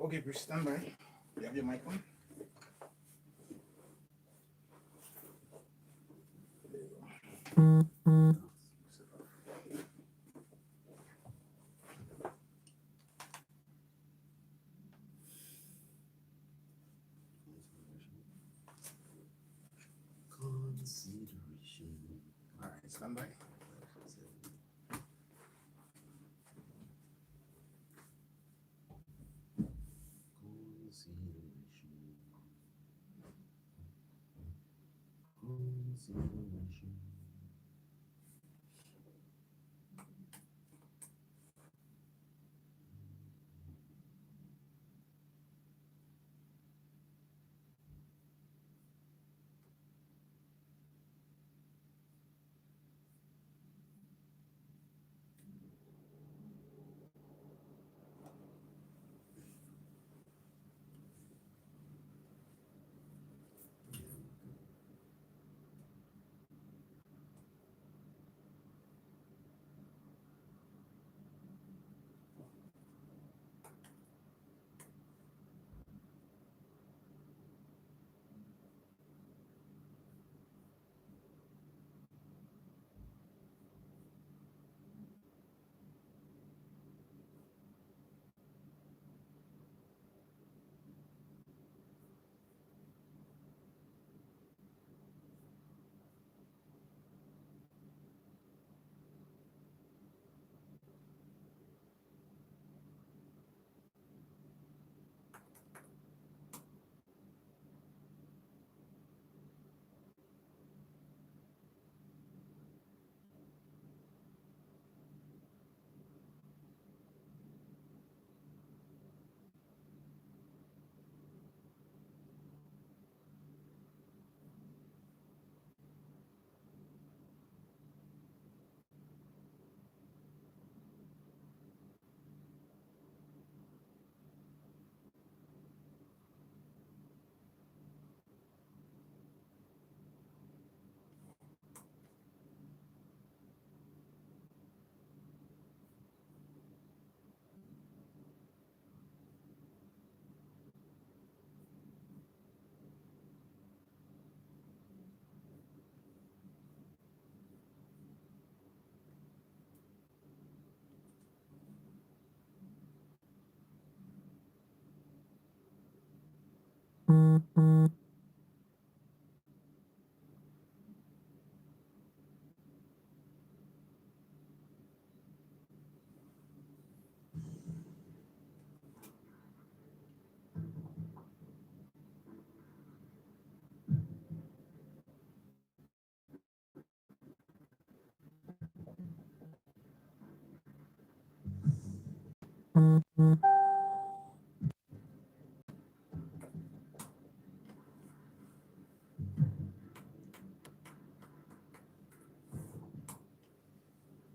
Okay, please stand by. You have your mic on? There you go. Consideration. All right, stand by. Consideration. Consideration.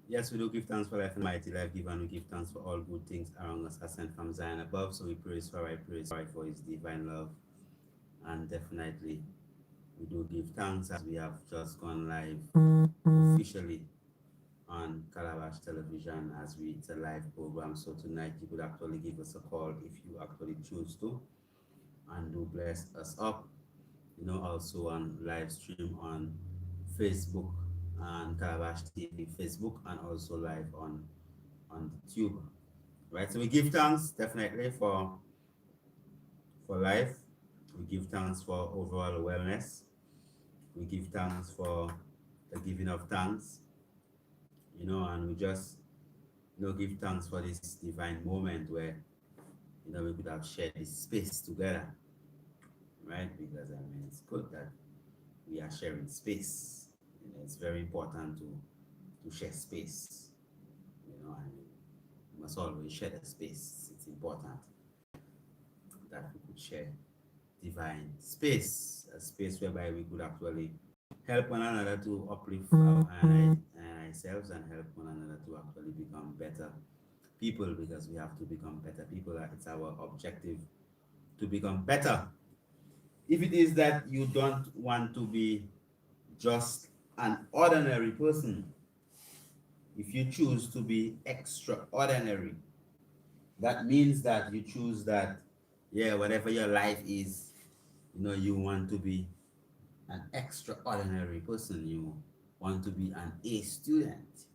Yes, we do give thanks for life and mighty life given. We give thanks for all good things around us as sent from Zion above. So we praise for I praise for his divine love. And definitely we do give thanks as we have just gone live officially on Calabash Television as it's a live program. So tonight you could actually give us a call if you actually choose to and do bless us up. Also on live stream on Facebook and Calabash TV Facebook and also live on YouTube. Right. So we give thanks definitely for life. We give thanks for overall wellness. We give thanks for the giving of thanks, and we just give thanks for this divine moment where we could have shared this space together, right? Because it's good that we are sharing space. It's very important to share space, and we must always share the space. It's important that we could share divine space, a space whereby we could actually help one another to uplift ourselves and help one another to actually become better people because we have to become better people. It's our objective to become better. If it is that you don't want to be just an ordinary person, if you choose to be extraordinary, that means that you choose that Yeah, whatever your life is, you know, you want to be an extraordinary person. You want to be an A student,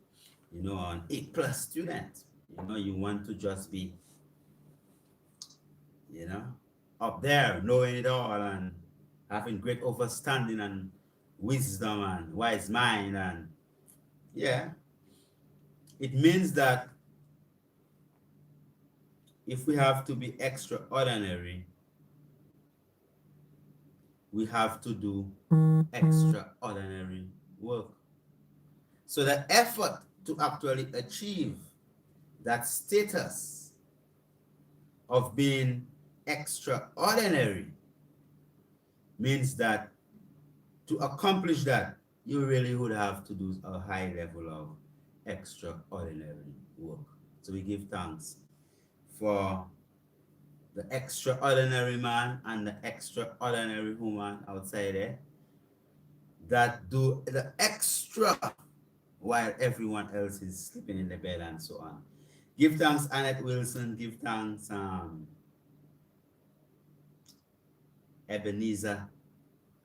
you know, an A plus student. You know, you want to just be, you know, up there, knowing it all and having great understanding and wisdom and wise mind. And yeah, it means that if we have to be extraordinary, we have to do extraordinary work. So the effort to actually achieve that status of being extraordinary means that to accomplish that, you really would have to do a high level of extraordinary work. So we give thanks for the extraordinary man and the extraordinary woman outside there that do the extra while everyone else is sleeping in the bed and so on. Give thanks, Annette Wilson. Give thanks, Ebenezer,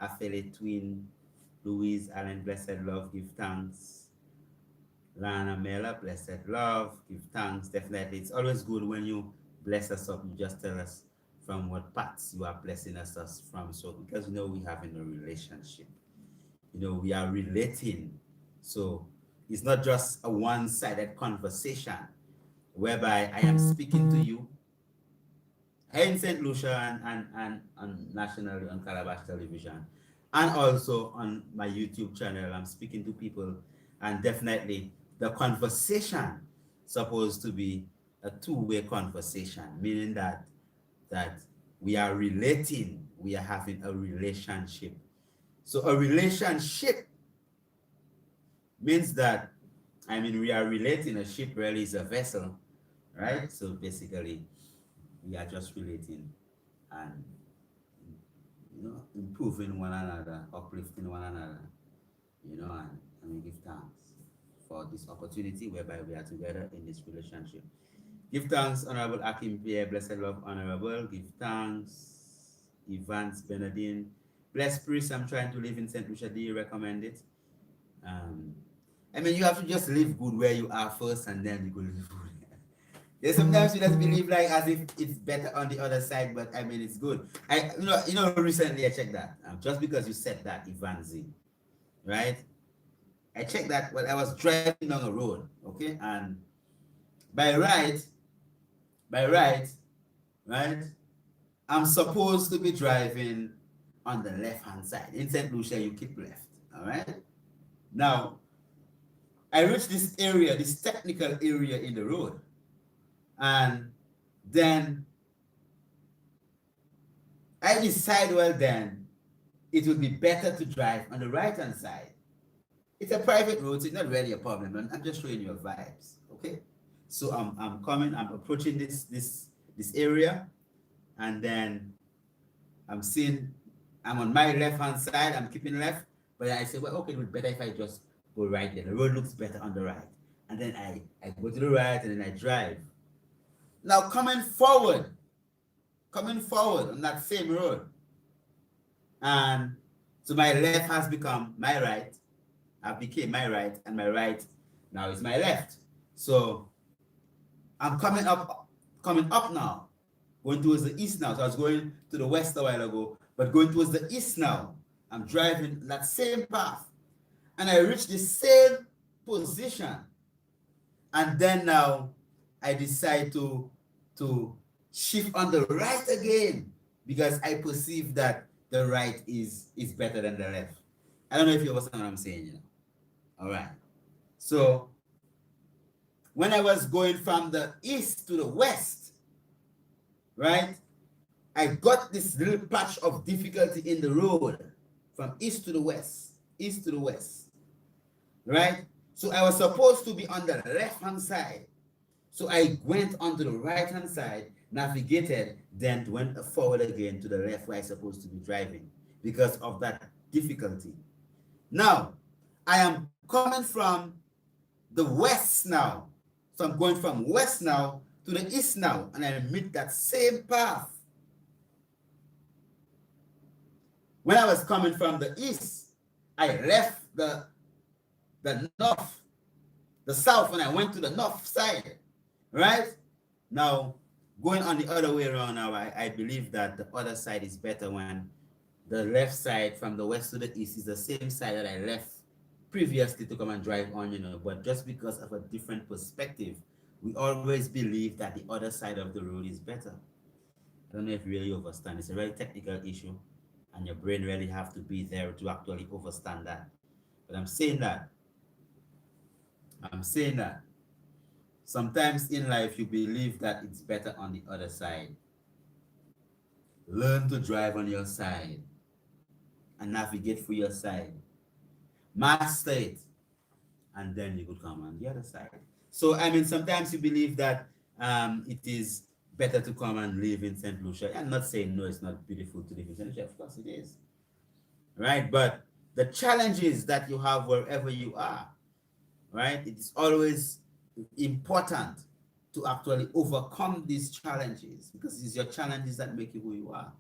Affiliate Twin, Louise Allen, Blessed Love. Give thanks. Lana Mela, Blessed Love. Give thanks. Definitely, it's always good when you bless us up. You just tell us from what parts you are blessing us from. So because you know we have in a relationship, you know we are relating. So it's not just a one-sided conversation whereby I am speaking to you in St. Lucia and nationally on Calabash Television, and also on my YouTube channel. I'm speaking to people, and definitely the conversation supposed to be a two-way conversation, meaning that we are relating, we are having a relationship. So a relationship means that, I mean, we are relating. A ship really is a vessel, right? So basically, we are just relating and, you know, improving one another, uplifting one another, you know, and we give thanks for this opportunity whereby we are together in this relationship. Give thanks, Honorable Akim Pierre, Blessed Love, Honorable. Give thanks, Evans Benedine. Blessed Priest, I'm trying to live in St. Lucia. Do you recommend it? I mean, you have to just live good where you are first, and then you go live good. Yeah, sometimes you just believe like as if it's better on the other side, but I mean it's good. You know, recently I checked that. Just because you said that, Ivanzi, right? I checked that when I was driving down the road, okay, and by right, right, I'm supposed to be driving on the left-hand side. In St. Lucia, you keep left, all right? Now, I reached this area, this technical area in the road, and then I decide, well then, it would be better to drive on the right-hand side. It's a private road, so it's not really a problem, and I'm just showing you vibes, okay? So I'm coming, I'm approaching this area, and then I'm seeing, I'm on my left-hand side, I'm keeping left, but I say, well, okay, it would be better if I just go right there. The road looks better on the right. And then I go to the right, and then I drive. Now coming forward on that same road, and so my left has become my right, I became my right, and my right now is my left. So I'm coming up now, going towards the east now. So I was going to the west a while ago, but going towards the east now. I'm driving that same path, and I reach the same position, and then now I decide to shift on the right again because I perceive that the right is better than the left. I don't know if you understand what I'm saying, you know. All right. So when I was going from the east to the west, right, I got this little patch of difficulty in the road from east to the west, right? So I was supposed to be on the left-hand side. So I went onto the right-hand side, navigated, then went forward again to the left where I'm supposed to be driving because of that difficulty. Now, I am coming from the west now. So I'm going from west now to the east now, and I meet that same path. when I was coming from the east, I left the north, the south, when I went to the north side, right? Now, going on the other way around now, I believe that the other side is better when the left side from the west to the east is the same side that I left previously to come and drive on, but just because of a different perspective, we always believe that the other side of the road is better. I don't know if you really understand. It's a very technical issue, and your brain really have to be there to actually understand that. But I'm saying that sometimes in life you believe that it's better on the other side. Learn to drive on your side and navigate for your side. Master it, and then you could come on the other side. So, I mean, sometimes you believe that it is better to come and live in St. Lucia. I'm not saying no, it's not beautiful to live in St. Lucia. Of course it is. Right? But the challenges that you have wherever you are, right? It's always important to actually overcome these challenges, because it's your challenges that make you who you are,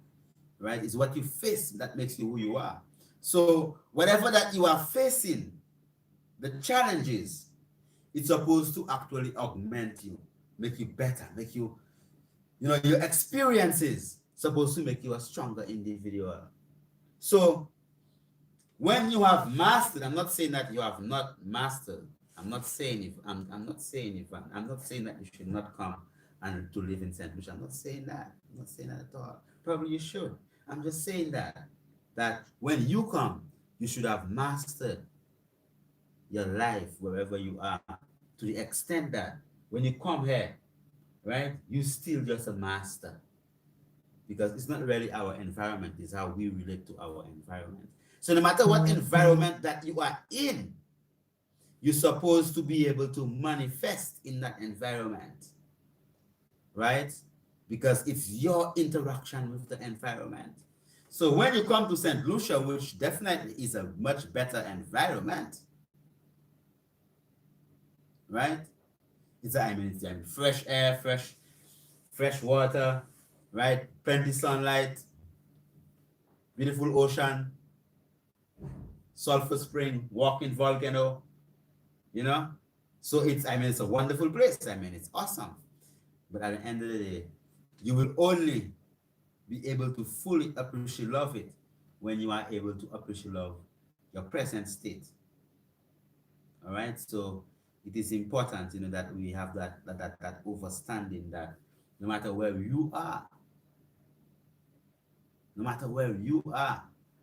right? It's what you face that makes you who you are. So whatever that you are facing, the challenges, it's supposed to actually augment you, make you better, make you, your experiences supposed to make you a stronger individual. So when you have mastered, I'm not saying that you have not mastered. I'm not saying that you should not come and to live in St. Lucia. I'm not saying that. I'm not saying that at all. Probably you should. I'm just saying that when you come, you should have mastered your life wherever you are, to the extent that when you come here, right, you still just a master, because it's not really our environment, it's how we relate to our environment. So no matter what environment that you are in, you're supposed to be able to manifest in that environment, right? Because it's your interaction with the environment. So when you come to St. Lucia, which definitely is a much better environment, right? It's fresh air, fresh water, right? Plenty sunlight, beautiful ocean, sulfur spring, walking volcano, So it's a wonderful place. It's awesome. But at the end of the day, you will only be able to fully appreciate love it when you are able to appreciate love your present state. All right. So it is important, that we have that understanding that no matter where you are,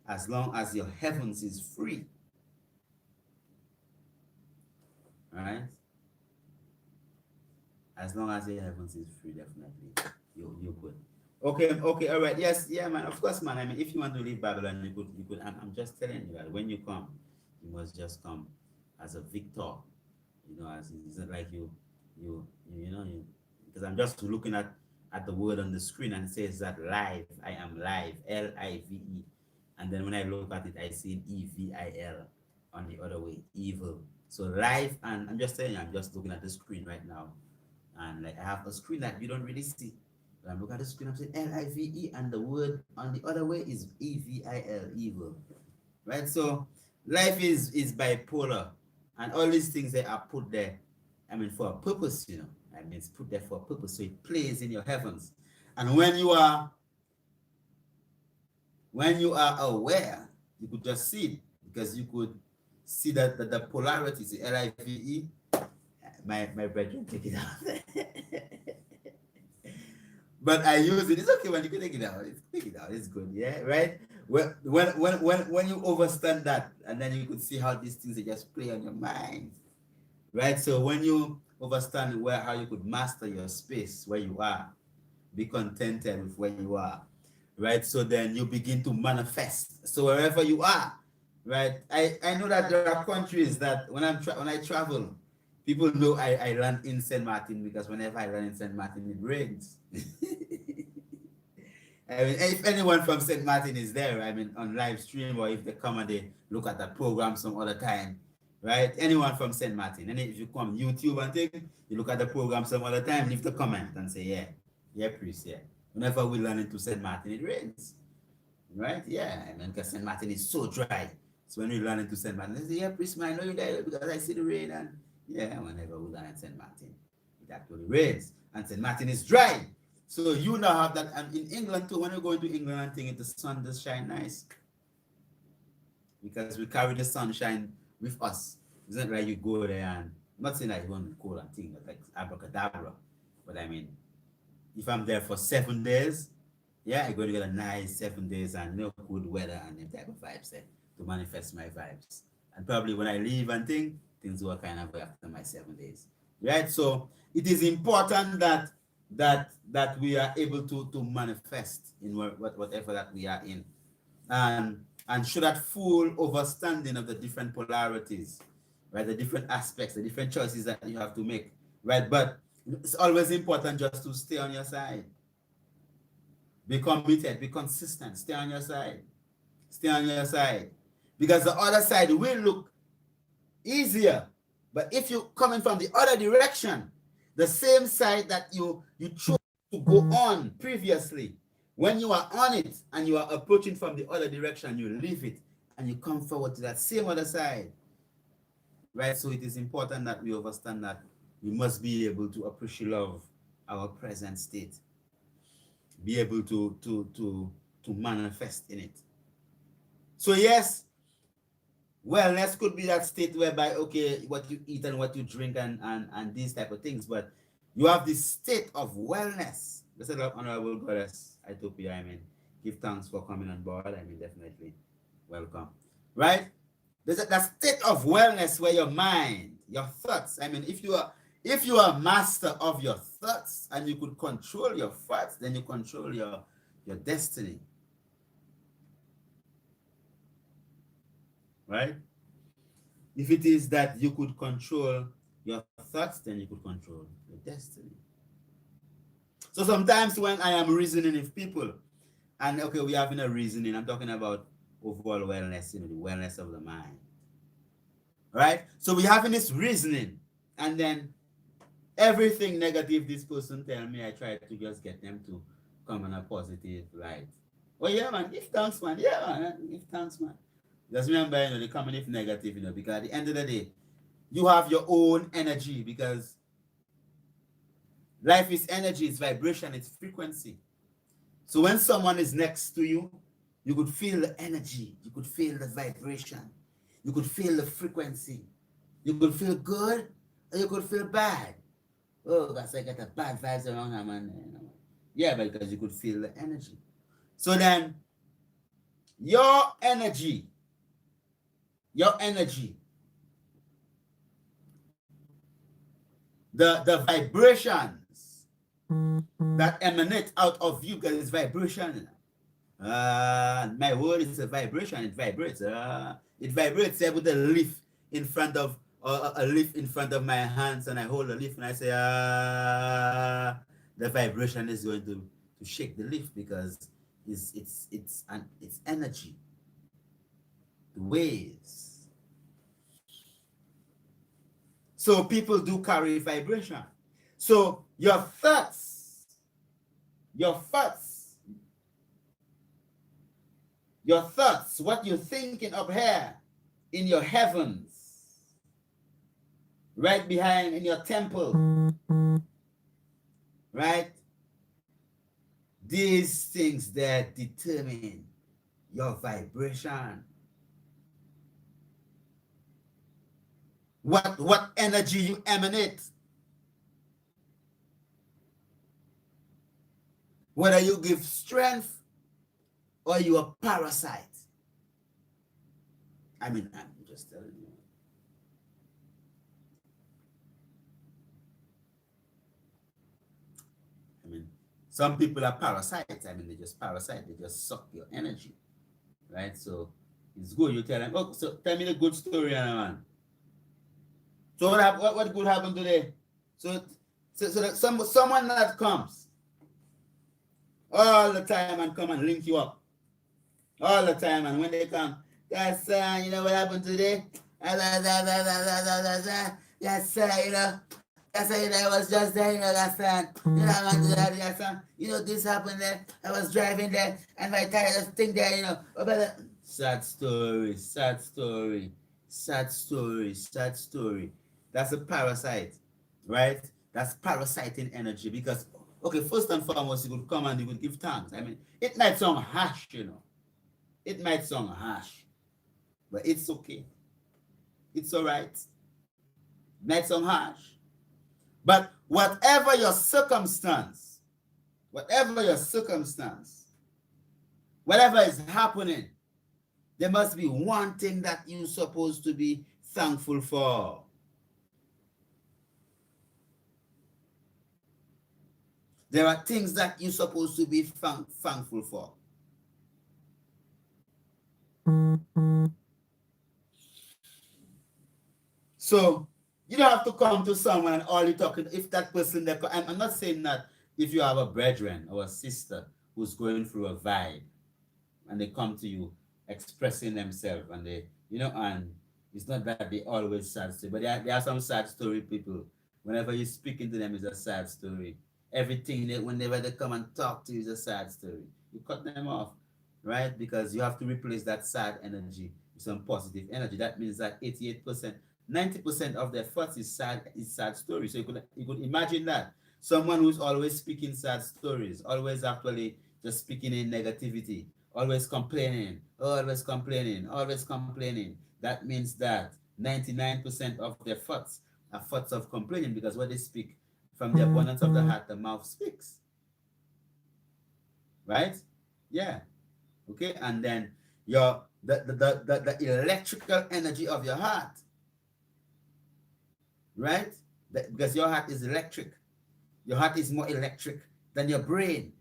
as long as your heavens is free, all right? As long as your heavens is free, definitely, you're good. Okay, all right. Yes, yeah, man. Of course, man. If you want to leave Babylon, you could. I'm just telling you that when you come, you must just come as a victor. As it's not like because I'm just looking at the word on the screen, and it says that live. I am live, L-I-V-E, and then when I look at it, I see E-V-I-L on the other way, evil. So live, and I'm just saying, I'm just looking at the screen right now, and like I have a screen that you don't really see. But I'm looking at the screen, I'm saying L-I-V-E, and the word on the other way is E-V-I-L, evil, right? So life is bipolar. And all these things that are put there, for a purpose, it's put there for a purpose. So it plays in your heavens. And when you are aware, you could just see it, because you could see that the polarity is L-I-V-E. My brethren, take it out. But I use it. It's okay when you can take it out. It's good, yeah, right? When you understand that, and then you could see how these things just play on your mind, right? So when you understand how you could master your space where you are, be contented with where you are, right? So then you begin to manifest. So wherever you are, right? I know that there are countries that when I travel, people know I land in St. Martin, because whenever I land in St. Martin, it rains. If anyone from St. Martin is there, on live stream, or if they come and they look at the program some other time, right? Anyone from St. Martin, and if you come YouTube and you look at the program some other time, leave the comment and say, yeah, priest, yeah. Whenever we land into St. Martin, it rains, Right? Yeah, I mean, because St. Martin is so dry. So when we run into St. Martin, they say, yeah, priest man, I know you're there because I see the rain. And yeah, whenever we land at St. Martin, it actually rains. And St. Martin is dry. So you now have that. And in England too, when you go into England and think the sun does shine nice. Because we carry the sunshine with us. It's not like you go there and, I'm not saying that you won't be cold and things like abracadabra. But I mean, if I'm there for 7 days, yeah, I'm going to get a nice 7 days and good weather and them type of vibes there to manifest my vibes. And probably when I leave and things will kind of after my 7 days. Right? So it is important that we are able to manifest in whatever that we are in. And show that full understanding of the different polarities, right? The different aspects, the different choices that you have to make, right? But it's always important just to stay on your side. Be committed, be consistent, stay on your side. Stay on your side. Because the other side will look easier. But if you're coming from the other direction, the same side that you chose to go on previously, when you are on it and you are approaching from the other direction, you leave it and you come forward to that same other side. Right? So it is important that we understand that we must be able to appreciate love our present state. Be able to manifest in it. So yes, wellness could be that state whereby, okay, what you eat and what you drink and these type of things, but you have this state of wellness. Blessed Honorable Goddess Ethiopia, I mean, give thanks for coming on board. I mean, definitely welcome. Right? There's that state of wellness where your mind, your thoughts, I mean, if you are master of your thoughts and you could control your thoughts, then you control your destiny. Right? If it is that you could control your thoughts, then you could control your destiny. So sometimes when I am reasoning with people, and okay, we're having a reasoning, I'm talking about overall wellness, the wellness of the mind. Right? So we're having this reasoning, and then everything negative this person tell me, I try to just get them to come in a positive light. Oh yeah, man, give thanks, man. Yeah, man, give thanks, man. Just remember, they come in if negative, because at the end of the day, you have your own energy, because life is energy, it's vibration, it's frequency. So when someone is next to you, you could feel the energy, you could feel the vibration, you could feel the frequency. You could feel good, or you could feel bad. Oh, that's like I got the bad vibes around her, man. Yeah, because you could feel the energy. So then, your energy, the vibrations that emanate out of you, because it's vibration. My word is a vibration. It vibrates. It vibrates with a leaf in front of a leaf in front of my hands, and I hold a leaf and I say, the vibration is going to shake the leaf, because it's energy. The waves. So people do carry vibration. So your thoughts, what you're thinking up here in your heavens, right behind in your temple, right? These things that determine your vibration. What energy you emanate. Whether you give strength or you are parasite. I mean, I'm just telling you. I mean, some people are parasites. I mean, they just parasite. They just suck your energy, right? So it's good. You tell them, oh, so tell me the good story, man. So what good happened today? So that someone that comes all the time and come and link you up all the time, and when they come, yes, sir, you know what happened today? Yes, sir, I said, I was just there, you know, that son. You know, I went to that son. You know, this happened there. I was driving there, and my tire just thing there, you know. Oh, but, sad story, sad story, sad story, sad story. That's a parasite, right? That's parasiting energy because, okay, first and foremost, you would come and you would give thanks. I mean, it might sound harsh, you know. It might sound harsh, but it's okay. It's all right. Might sound harsh. But whatever your circumstance, whatever is happening, there must be one thing that you're supposed to be thankful for. There are things that you're supposed to be thankful for. So you don't have to come to someone and all you talking. If that person, I'm not saying that if you have a brethren or a sister who's going through a vibe and they come to you expressing themselves and they, you know, and it's not that they always sad story, but there are some sad story people. Whenever you speak into them, it's a sad story. Everything whenever they come and talk to you is a sad story. You cut them off, right? Because you have to replace that sad energy with some positive energy. That means that 88%. 90% of their thoughts is sad stories. So you could imagine that someone who's always speaking sad stories, always actually just speaking in negativity, always complaining. That means that 99% of their thoughts are thoughts of complaining, because when they speak from the abundance of the heart, the mouth speaks. Right? Yeah. Okay. And then the electrical energy of your heart. Right? Because your heart is electric. Your heart is more electric than your brain.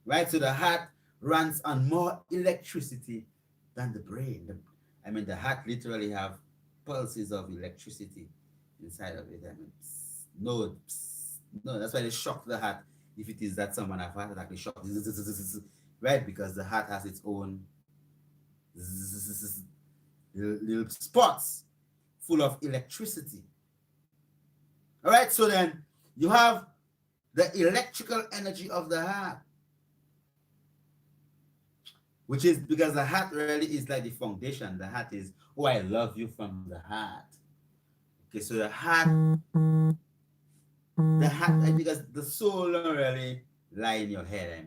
Right? So the heart runs on more electricity than the brain. The heart literally have pulses of electricity inside of it. No, that's why they shock the heart. If it is that someone have heart attack, they shock, right? Because the heart has its own little spots full of electricity. All right, so then you have the electrical energy of the heart, which is because the heart really is like the foundation. The heart is, oh, I love you from the heart. Okay, so the heart, because the soul don't really lie in your head.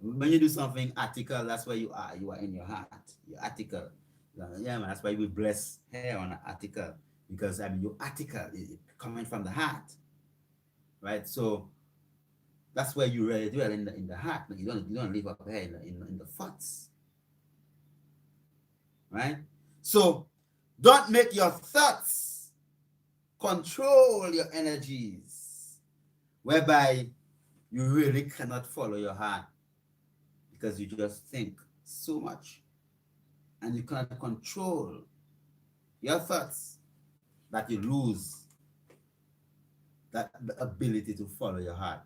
When you do something article, that's where you are. You are in your heart. Your article. Yeah, man, that's why we bless hair on an article, because your article is coming from the heart, right? So that's where you really dwell in the heart. You don't live up here in the thoughts, right? So don't make your thoughts control your energies, whereby you really cannot follow your heart because you just think so much. And you cannot control your thoughts, that you lose the ability to follow your heart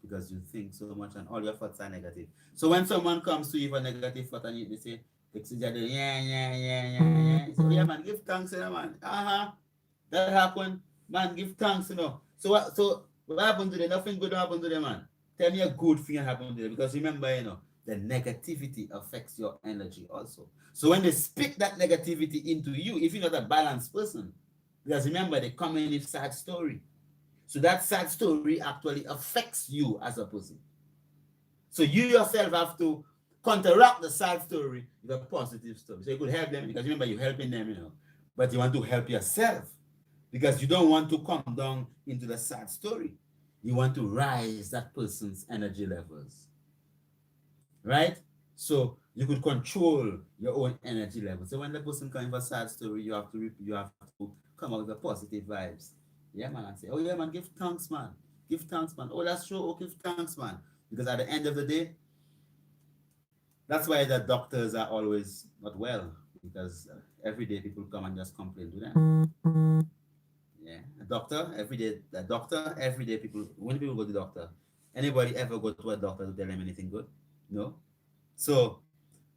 because you think so much and all your thoughts are negative. So when someone comes to you for negative thought and they say, yeah. So yeah, man, give thanks, man. That happened, man. Give thanks, So what happened to them? Nothing good happened to them, man. Tell me a good thing happened to them, because remember, the negativity affects your energy also. So when they speak that negativity into you, if you're not a balanced person, because remember, they come in with sad story. So that sad story actually affects you as a person. So you yourself have to counteract the sad story with a positive story. So you could help them, because remember, you're helping them, but you want to help yourself, because you don't want to come down into the sad story. You want to rise that person's energy levels. Right? So you could control your own energy level. So when the person comes for a sad story, you have to come out with the positive vibes. Yeah, man, and say, oh yeah, man, give thanks, man. Give thanks, man. Oh, that's true. Oh, give thanks, man. Because at the end of the day, that's why the doctors are always not well, because every day people come and just complain to them. Yeah, every day people, when people go to the doctor, anybody ever go to a doctor to tell them anything good? No. So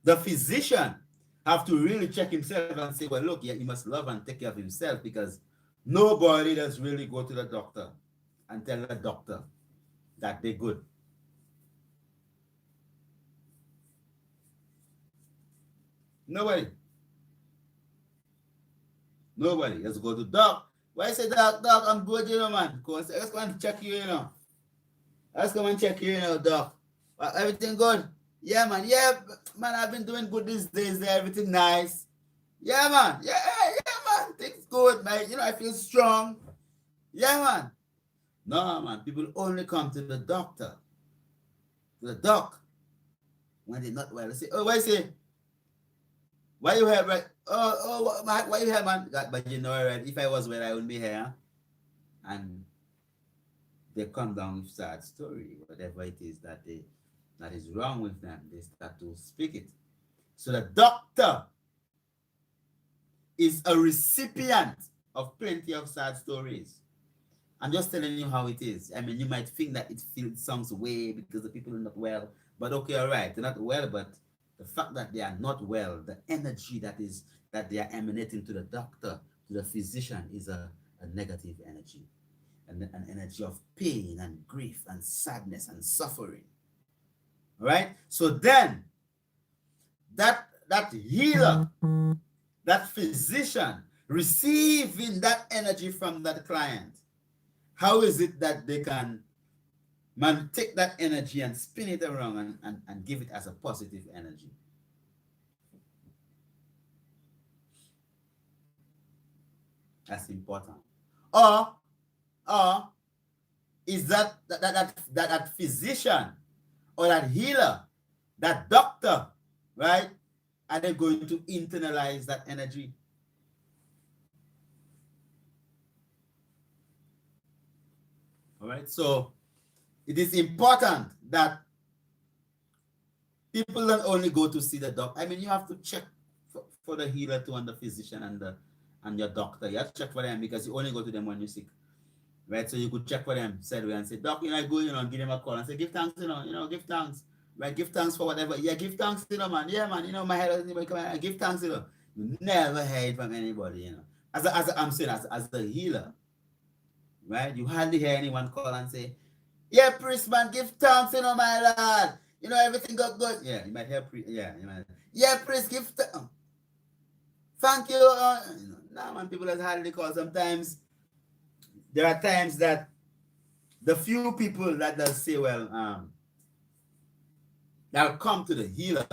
the physician have to really check himself and say, well, look, yeah, he must love and take care of himself, because Nobody does really go to the doctor and tell the doctor that they're good. Nobody. Nobody. Just go to doc. Why say doc, I'm good, you know, man. Let's go and check you, you know. Let's come and check you, you know, doc. Everything good? Yeah, man. Yeah, man, I've been doing good these days. Everything nice. Yeah, man. Yeah, man. Things good, man. You know, I feel strong. Yeah, man. No, man. People only come to the doctor, to the doc, when they're not well. They say, oh, why say? Why you here, right? Why you here, man? But you know, right? If I was well, I wouldn't be here. And they come down with sad story, whatever it is that is wrong with them. They start to speak it. So the doctor is a recipient of plenty of sad stories. I'm just telling you how it is. I mean, you might think that it sounds way because the people are not well. But okay, all right, they're not well, but the fact that they are not well, the energy that they are emanating to the doctor, to the physician, is a negative energy, an energy of pain and grief and sadness and suffering. All right? So then, that healer, that physician, receiving that energy from that client, how is it that they can take that energy and spin it around and give it as a positive energy? That's important. Or is that physician or that healer, that doctor, right? Are they going to internalize that energy? All right, so it is important that people don't only go to see the doctor. I mean, you have to check for the healer too, and the physician and your doctor. You have to check for them because you only go to them when you're sick. Right? So you could check for them, said and say, doc, I go, give them a call and say, give thanks, give thanks. Right? Give thanks for whatever. Yeah, give thanks, man. Yeah, man, my head doesn't even come out. Give thanks, You never heard from anybody, I'm saying, as the healer, right? You hardly hear anyone call and say, yeah, priest, man, give thanks, my lad. Everything got good. Yeah, you might hear yeah, priest, give thank you. Nah, man, people just hardly call. Sometimes there are times that the few people that does say, well, that'll come to the healer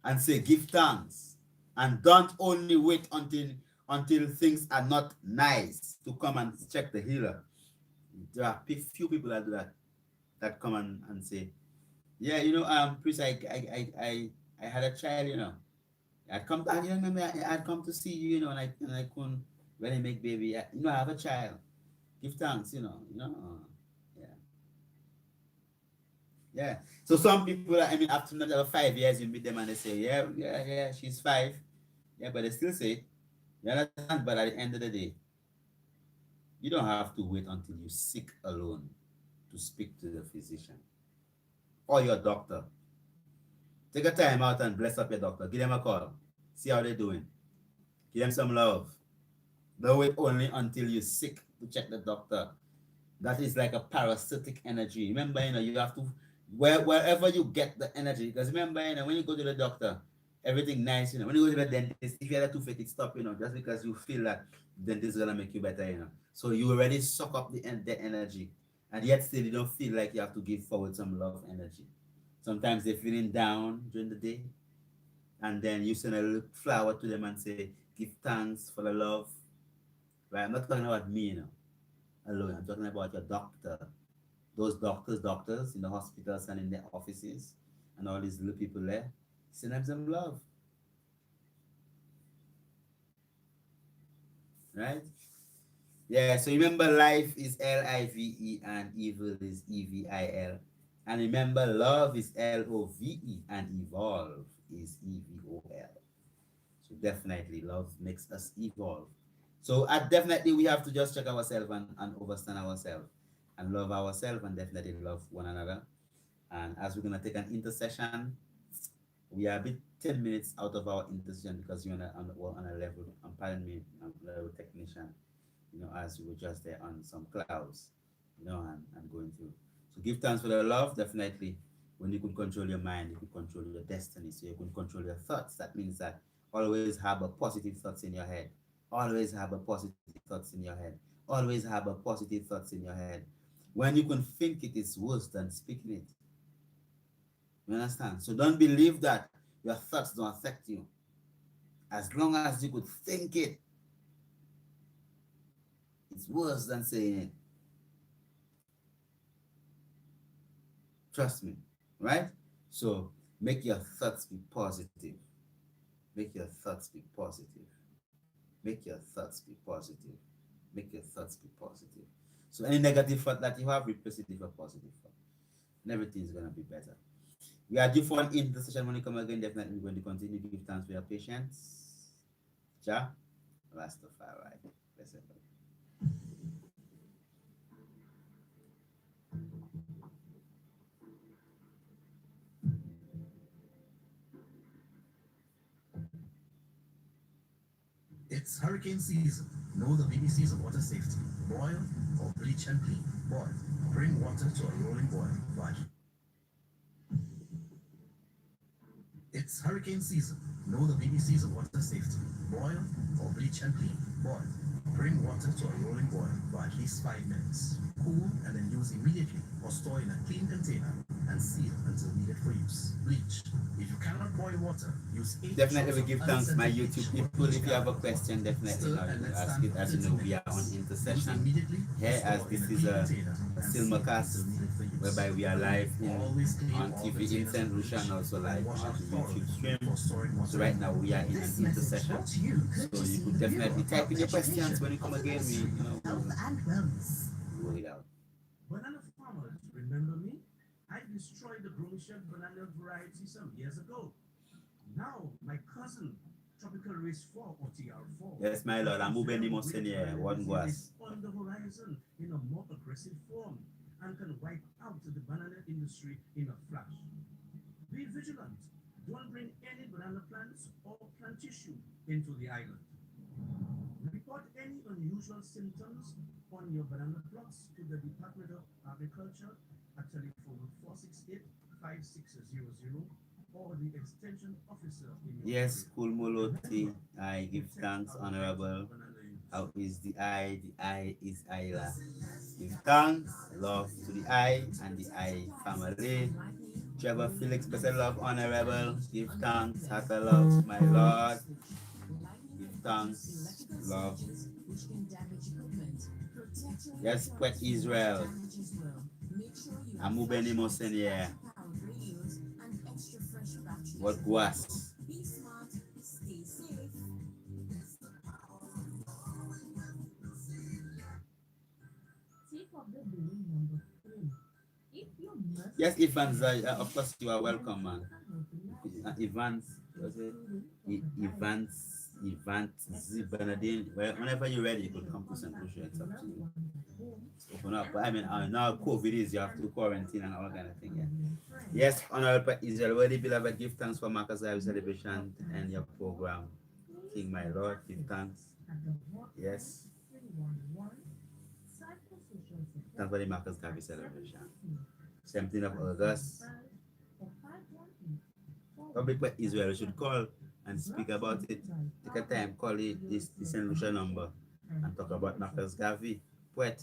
and say, give thanks. And don't only wait until things are not nice to come and check the healer. There are few people that do that come and say, yeah, priest, I had a child, I'd come back, I'd come to see you, and I couldn't really make baby. I have a child. Give thanks, yeah. Yeah. So some people, after another 5 years, you meet them and they say, yeah, she's 5. Yeah, but they still say, you understand? But at the end of the day, you don't have to wait until you're sick alone to speak to the physician or your doctor. Take a time out and bless up your doctor. Give them a call. See how they're doing. Give them some love. Don't wait only until you're sick to check the doctor. That is like a parasitic energy. Remember, you have to, wherever you get the energy, because remember, when you go to the doctor, everything nice, when you go to the dentist, if you had a toothache, it stop, just because you feel that the dentist is going to make you better, So you already suck up the energy, and yet still you don't feel like you have to give forward some love energy. Sometimes they're feeling down during the day, and then you send a little flower to them and say, give thanks for the love. Right? I'm not talking about me, alone. I'm talking about your doctor. Those doctors in the hospitals and in their offices, and all these little people there. Send them some love. Right? Yeah, so remember, life is L-I-V-E and evil is E-V-I-L. And remember, love is L-O-V-E and evolve is E-V-O-L. So definitely, love makes us evolve. So definitely, we have to just check ourselves and understand ourselves and love ourselves and definitely love one another. And as we're going to take an intercession, We are a bit 10 minutes out of our intercession because you're on a level, pardon me, level technician, as we were just there on some clouds, and going through. So give thanks for the love, definitely. When you can control your mind, you can control your destiny. So you can control your thoughts. That means that always have a positive thoughts in your head. Always have a positive thoughts in your head. Always have a positive thoughts in your head. When you can think it is worse than speaking it. You understand? So don't believe that your thoughts don't affect you. As long as you could think it, it's worse than saying it. Trust me, right? So make your thoughts be positive. Make your thoughts be positive. Make your thoughts be positive. Make your thoughts be positive. So any negative thought that you have, replace it with a positive thought. And everything's gonna be better. We are due for an intercession when you come again. Definitely we're going to continue to give thanks for your patience. Jah, Rastafari. Blessed Lord. It's hurricane season. Know the BBC's of water safety. Boil or bleach and clean. Boil. Bring water to a rolling boil. Flush. It's hurricane season. Know the BBC's of water safety. Boil or bleach and clean. Boil. Bring water to a rolling boil for at least 5 minutes. Cool and then use immediately or store in a clean container and seal until needed for use. Bleach. If you cannot boil water, use 8 Definitely we shots give of thanks, my unscented YouTube bleach people. or If you have a bleach question, definitely Stir now you and can let ask stand it. As you 30 know, we are on minutes. Use intercession. immediately or Here, as store this in a is clean a container and seal simulcast until needed for use. whereby we are live Always clean on all TV in containers St. with Lucia and bleach also and live wash on out the thoroughly YouTube stream. before storing water. So right now we are in an This message intercession. brought to you So you courtesy could of the definitely Bureau type in of your questions Education when you come of the again. Ministry of Health We'll and Wellness. work it out. Banana farmers, remember me? I destroyed the Growshed banana variety some years ago. Now, my cousin, Tropical Race 4 or TR4. Yes, my lord, I'm moving the most in here. Is One was. on the horizon in a more aggressive form and can wipe out the banana industry in a flash. Be vigilant. Don't bring any banana plants or plant tissue into the island. Report any unusual symptoms on your banana plots to the Department of Agriculture at telephone 468-5600 or the extension officer in your Yes, area. Cool Moloti. I give Protect thanks, our Honorable. banana industry. How is the eye? The eye is Isla. Give thanks, love to the eye and the eye family. Trevor Felix, blessed love, Honorable. Give thanks, heart of love, my Lord. Give thanks, love. Yes, Quet Israel. Amubeni Mosenia. What was? Yes, Evans, of course you are welcome, man. Evans, was it? Evans, Bernardine. Well, whenever you're ready, you could come to St. Lucia. It's up to you. Open up. But I mean, now COVID is, you have to quarantine and all kind of thing. Yeah. Yes, Honorable Israel, worthy beloved, give thanks for Marcus Garvey celebration and your program. King, my Lord, give thanks. Yes. Thanks for the Marcus Garvey celebration. 17th of August. Public Pet Israel should call and speak about it. Take a time, call it this St. Lucia number and talk about Marcus Garvey. Poet.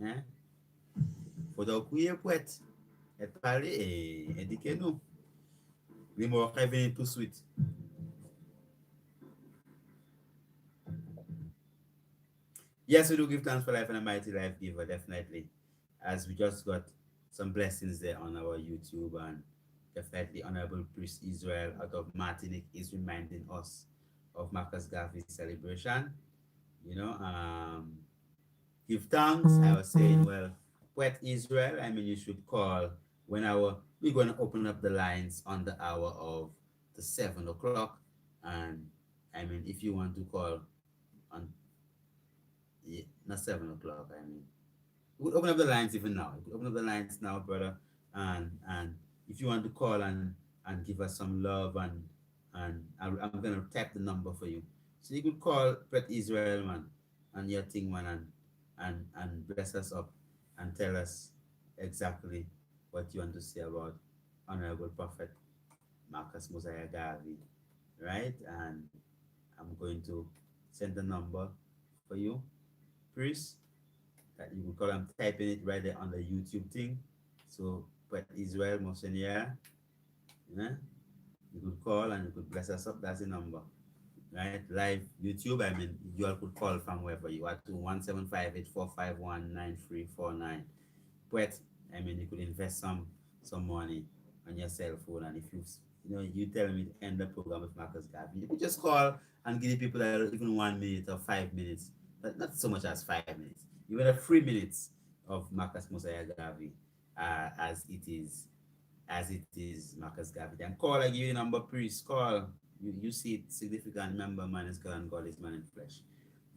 Eh? For the queer poet. Et parler, indiquez-nous. Les mots revenir tout de suite. Yes, we do give thanks for life and a mighty life giver, definitely. As we just got some blessings there on our YouTube, and definitely Honorable Priest Israel out of Martinique is reminding us of Marcus Garvey's celebration. Give thanks. I was saying, well, Poet Israel, I mean, you should call when we're going to open up the lines on the hour of the 7 o'clock. And I mean, if you want to call on, not 7 o'clock, I mean, we open up the lines even now. We open up the lines now, brother. And if you want to call and and give us some love, and I'm gonna tap the number for you. So you could call Pret Israel, man, and your thing, man, and bless us up and tell us exactly what you want to say about Honorable Prophet Marcus Mosiah Garvey, right? And I'm going to send the number for you, Priest, that you could call. I'm typing it right there on the YouTube thing. So Pret Israel Mosiah, yeah, you could call and you could bless us up. That's the number, right? Live YouTube. I mean, you all could call from wherever you are to 17584519349. But I mean, you could invest some money on your cell phone, and if you tell me to end the program with Marcus Garvey, you could just call and give the people that even 1 minute or 5 minutes, but not so much as 5 minutes, even 3 minutes of Marcus Mosiah Garvey, as it is Marcus Garvey. Then call, I give you the number, Priest. Call. You see it, significant member, man is God and God is man in flesh.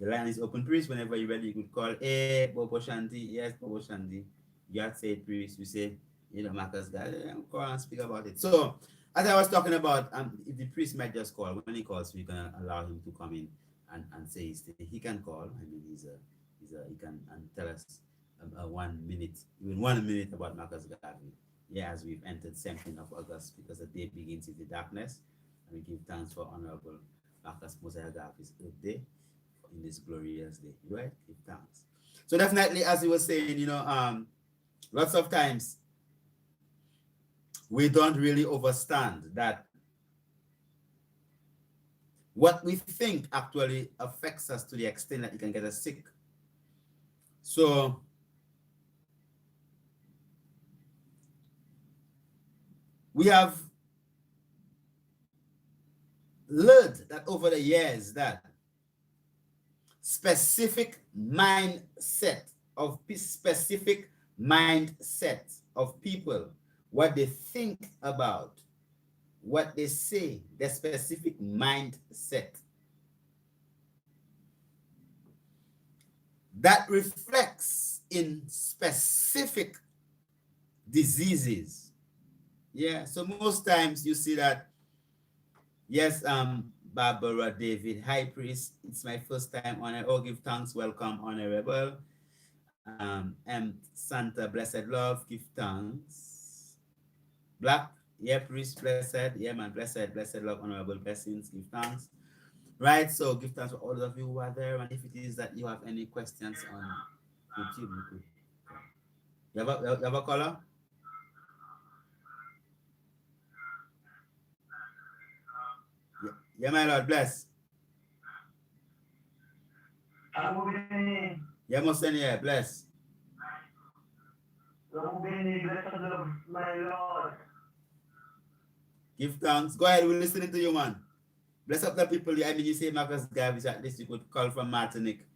The line is open, Priest. Whenever you're ready, you could call. Hey, Bobo Shanti. Yes, Bobo Shanti. You have to say, Priest. You say, Marcus Garvey. Call and speak about it. So, as I was talking about, if the priest might just call, when he calls, we're gonna allow him to come in and say his thing. He can call. I mean, he can tell us 1 minute, even 1 minute about Marcus Garvey. Yeah, as we've entered 17th of August, because the day begins in the darkness, and we give thanks for Honorable Marcus Mosiah Garvey's birthday in this glorious day. Right? Give thanks. So definitely, as he was saying, lots of times we don't really understand that what we think actually affects us to the extent that it can get us sick. So we have learned that over the years that specific mindset of people, what they think about, what they say, their specific mindset, that reflects in specific diseases. Yeah, so most times you see that, yes, Barbara David, High Priest, it's my first time on it. Oh, give thanks, welcome, Honorable. Santa, blessed love, give thanks. Black, yeah, Priest, blessed, yeah, man, blessed love, honorable blessings, give thanks. Right, so give thanks for all of you who are there, and if it is that you have any questions on YouTube, you could. You have a caller? Yeah, my Lord, bless. Yeah, Monsignor, bless. My Lord. Give thanks. Go ahead, we're listening to you, man. Bless up the people. I mean, you say Marcus Garvey, at least you could call from Martinique.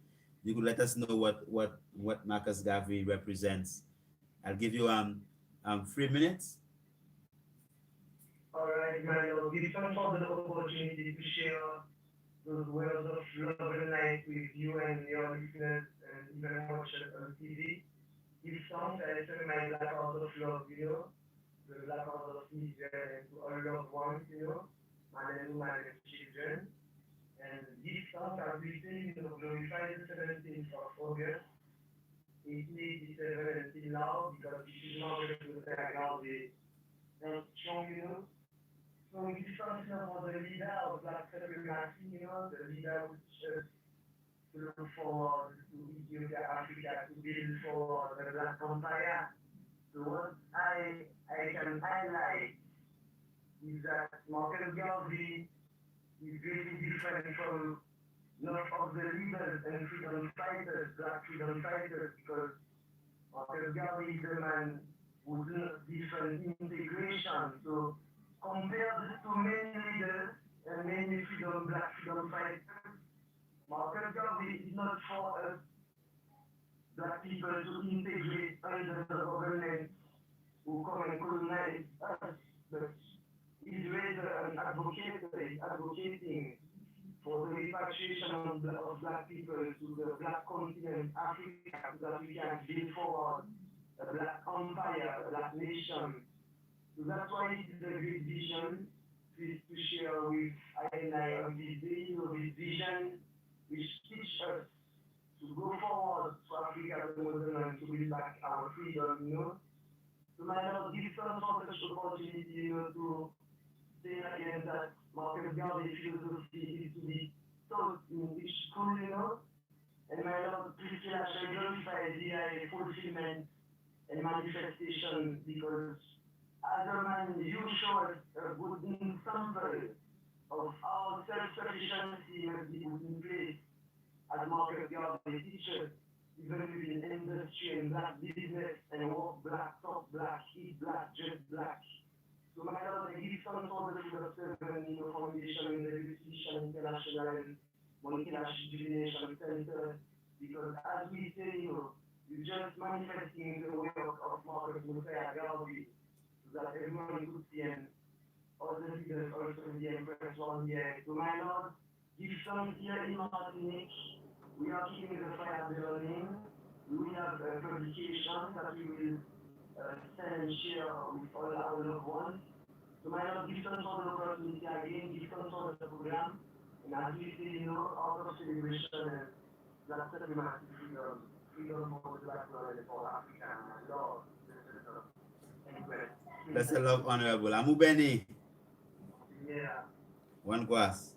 You could let us know what Marcus Garvey represents. I'll give you 3 minutes. All right, my Lord. Give thanks for the opportunity to share those words of love and light with you and your listeners and even watchers on TV. Give thanks, I send my black heart of love, the black heart of Israel, and to all loved ones, man and woman and children. And give thanks as we say, glorify the 17th of August, 1887 until now, because this is not going to now the strong, So we give thanks for the leader of Black supremacy, the leader which to look forward to Ethiopia, Africa, to build for the Black Empire. So what I can highlight is that Marcus Garvey is very different from none of the leaders and freedom fighters, Black freedom fighters, because Marcus Garvey is a man who does different integration. So compared to many leaders and many Black freedom fighters, Marcus Garvey is not for us, Black people, to integrate under the government who come and colonize us, but he's rather an advocating for the repatriation of Black people to the Black continent, Africa, so that we can build forward a Black empire, a Black nation, So that's why it is a great vision to share with I of this day, this vision which teach us to go forward to Africa and to build back our freedom. So my Lord, give us such opportunity, to say again that Marcus Garvey philosophy is to be taught in each school. And my Lord, please shall glorify the fulfillment and manifestation, because as a man, you show us a good example of how self-sufficiency must be put in place as Marcus Garvey teaches, even within industry and black business and work black, talk black, eat black, dress black. So my Lord, I give some sort of foundation in the Education International and Molecular Divination Center, because as we say, you're just manifesting the work of Marcus Garvey, so that everyone could see and other leaders also be impressed on the air. So my Lord, give some here in Martinique. We are keeping the fire burning. We have a publication that we will send and share with all our loved ones. So my Lord, give some sort of opportunity again, give some sort of program. And as we say, out of celebration and that's the massive freedom for the Black world and for Africa. And Lord, Bless the love, Honorable. Amu Beni. yeah. One glass.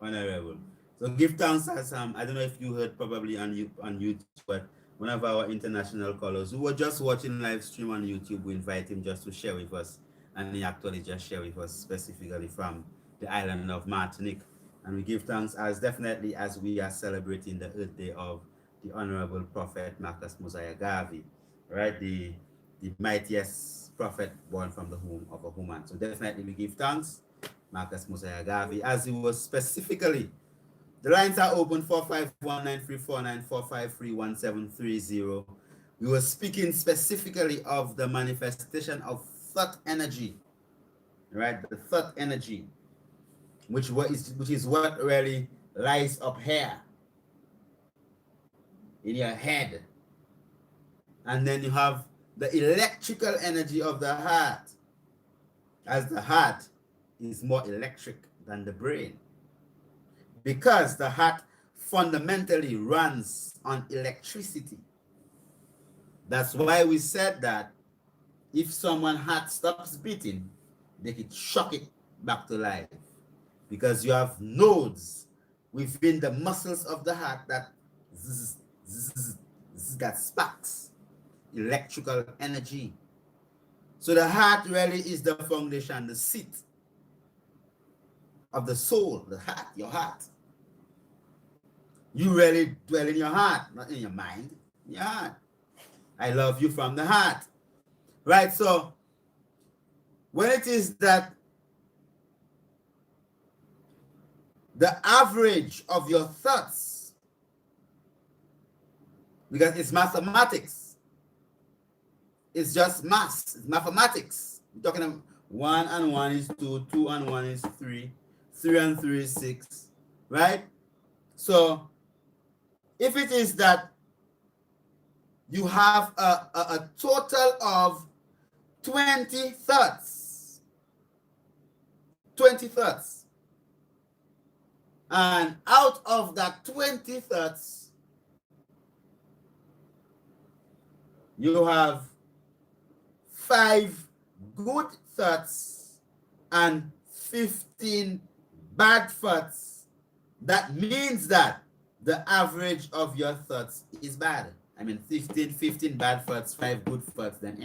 Honorable. So give thanks as I don't know if you heard probably on YouTube, but one of our international callers who were just watching live stream on YouTube, we invite him just to share with us, and he actually just shared with us specifically from the island of Martinique. And we give thanks definitely as we are celebrating the Earth Day of the Honorable Prophet Marcus Mosiah Garvey, right? The mightiest prophet born from the womb of a woman. So definitely we give thanks, Marcus Mosiah Garvey, as he was specifically. The lines are open 451-934-9453-1730. We were speaking specifically of the manifestation of thought energy, right? The thought energy, which is what really lies up here in your head. And then you have the electrical energy of the heart, as the heart is more electric than the brain, because the heart fundamentally runs on electricity. That's why we said that if someone's heart stops beating, they could shock it back to life, because you have nodes within the muscles of the heart that that sparks electrical energy. So the heart really is the foundation, the seat of the soul, the heart, your heart. You really dwell in your heart, not in your mind, in your heart. I love you from the heart. Right? So when it is that the average of your thoughts, because it's mathematics, it's just math, it's mathematics. We're talking about 1 and 1 is 2, 2 and 1 is 3, 3 and 3 is 6, right? So if it is that you have a total of 20 thoughts, and out of that 20 thoughts, you have 5 good thoughts and 15 bad thoughts. That means that the average of your thoughts is bad. I mean, 15 bad thoughts, 5 good thoughts, then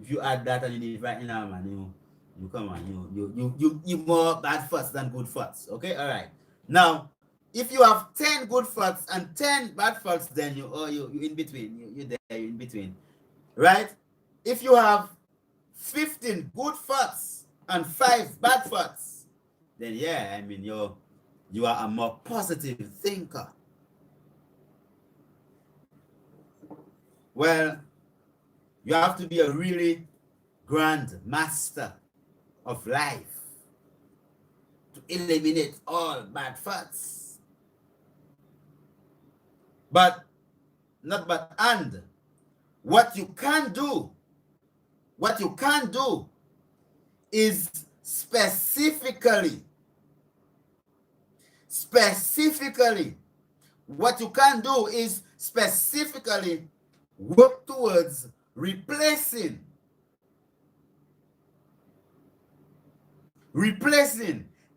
if you add that and you leave right now, man, you come on, you more bad thoughts than good thoughts. Okay, all right. Now, if you have 10 good thoughts and 10 bad thoughts, then you in between. You're there, you're in between. Right? If you have 15 good thoughts and 5 bad thoughts, then yeah, I mean you are a more positive thinker. Well, you have to be a really grand master of life to eliminate all bad thoughts. And what you can do What you can do is specifically, what you can do is specifically work towards replacing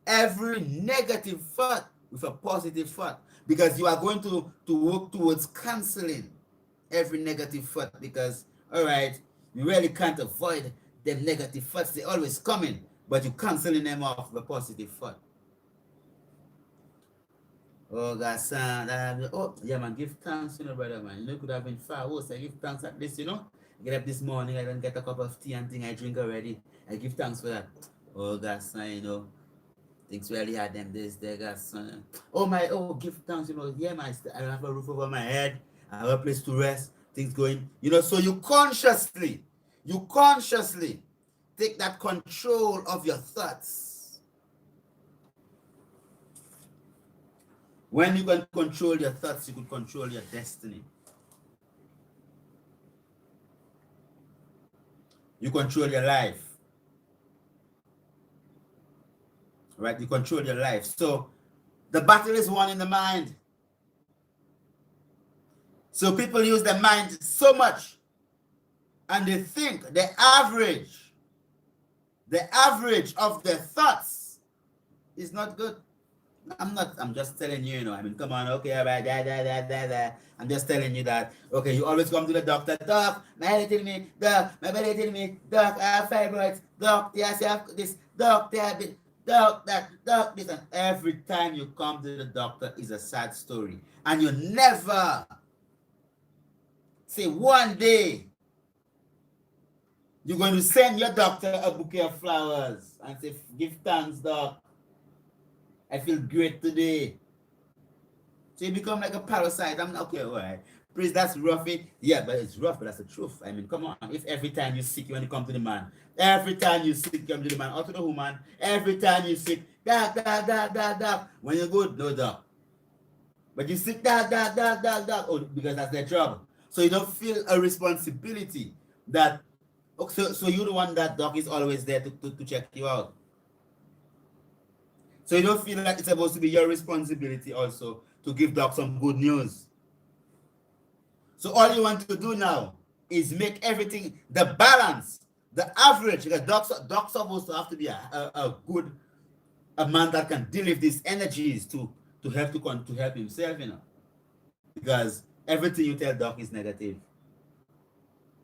every negative thought with a positive thought, because you are going to work towards canceling every negative thought, because all right, you really can't avoid them negative thoughts. They're always coming, but you're canceling them off with a positive thought. Oh God, son, oh yeah, man, give thanks, brother, man. You could have been far worse. I give thanks at this, I get up this morning, I don't get a cup of tea and thing I drink already. I give thanks for that. Oh God, son, things really hard them days there, God, son. Oh, give thanks, yeah, man, I have a roof over my head, I have a place to rest, things going, so you consciously take that control of your thoughts. When you can control your thoughts, you can control your destiny. You control your life. Right? You control your life. So the battle is won in the mind. So people use their mind so much, and they think the average of their thoughts is not good. I'm just telling you, come on, okay, all right, I'm just telling you that, okay, you always come to the doctor, doc, my head hitting me, doc, my belly hitting me, doc, I have fibroids, doc, yes, I have this, doc, diabetes, doc, that, doc, this, and every time you come to the doctor is a sad story. And you never say one day you're going to send your doctor a bouquet of flowers and say, give thanks, doc, I feel great today. So you become like a parasite. I'm okay, all right. Please, that's rough. Yeah, but it's rough, but that's the truth. I mean, come on. If every time you're sick, you want to come to the man. Every time you're sick, you come to the man. Or to the woman. Every time you're sick, doc. When you're good, no doc. But you sick, doc. Oh, because that's their job. So you don't feel a responsibility that, so you're the one that doc is always there to check you out. So you don't feel like it's supposed to be your responsibility also to give doc some good news. So all you want to do now is make everything, the balance, the average, because doc's supposed to have to be a man that can deal with these energies to help himself, because everything you tell doc is negative.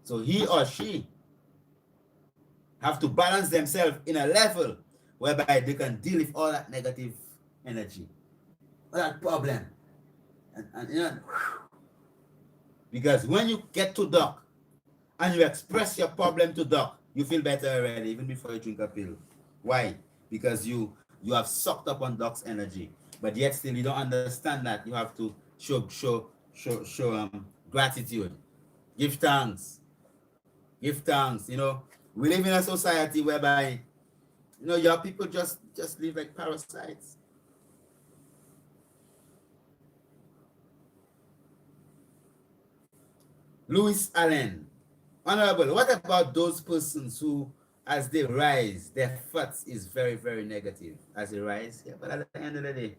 So he or she have to balance themselves in a level whereby they can deal with all that negative energy, all that problem. And because when you get to doc and you express your problem to doc, you feel better already, even before you drink a pill. Why? Because you have sucked up on doc's energy, but yet still you don't understand that you have to show gratitude, give thanks. We live in a society whereby your people just live like parasites. Louis Allen, Honorable, what about those persons who, as they rise, their thoughts is very, very negative as they rise? Yeah, but at the end of the day,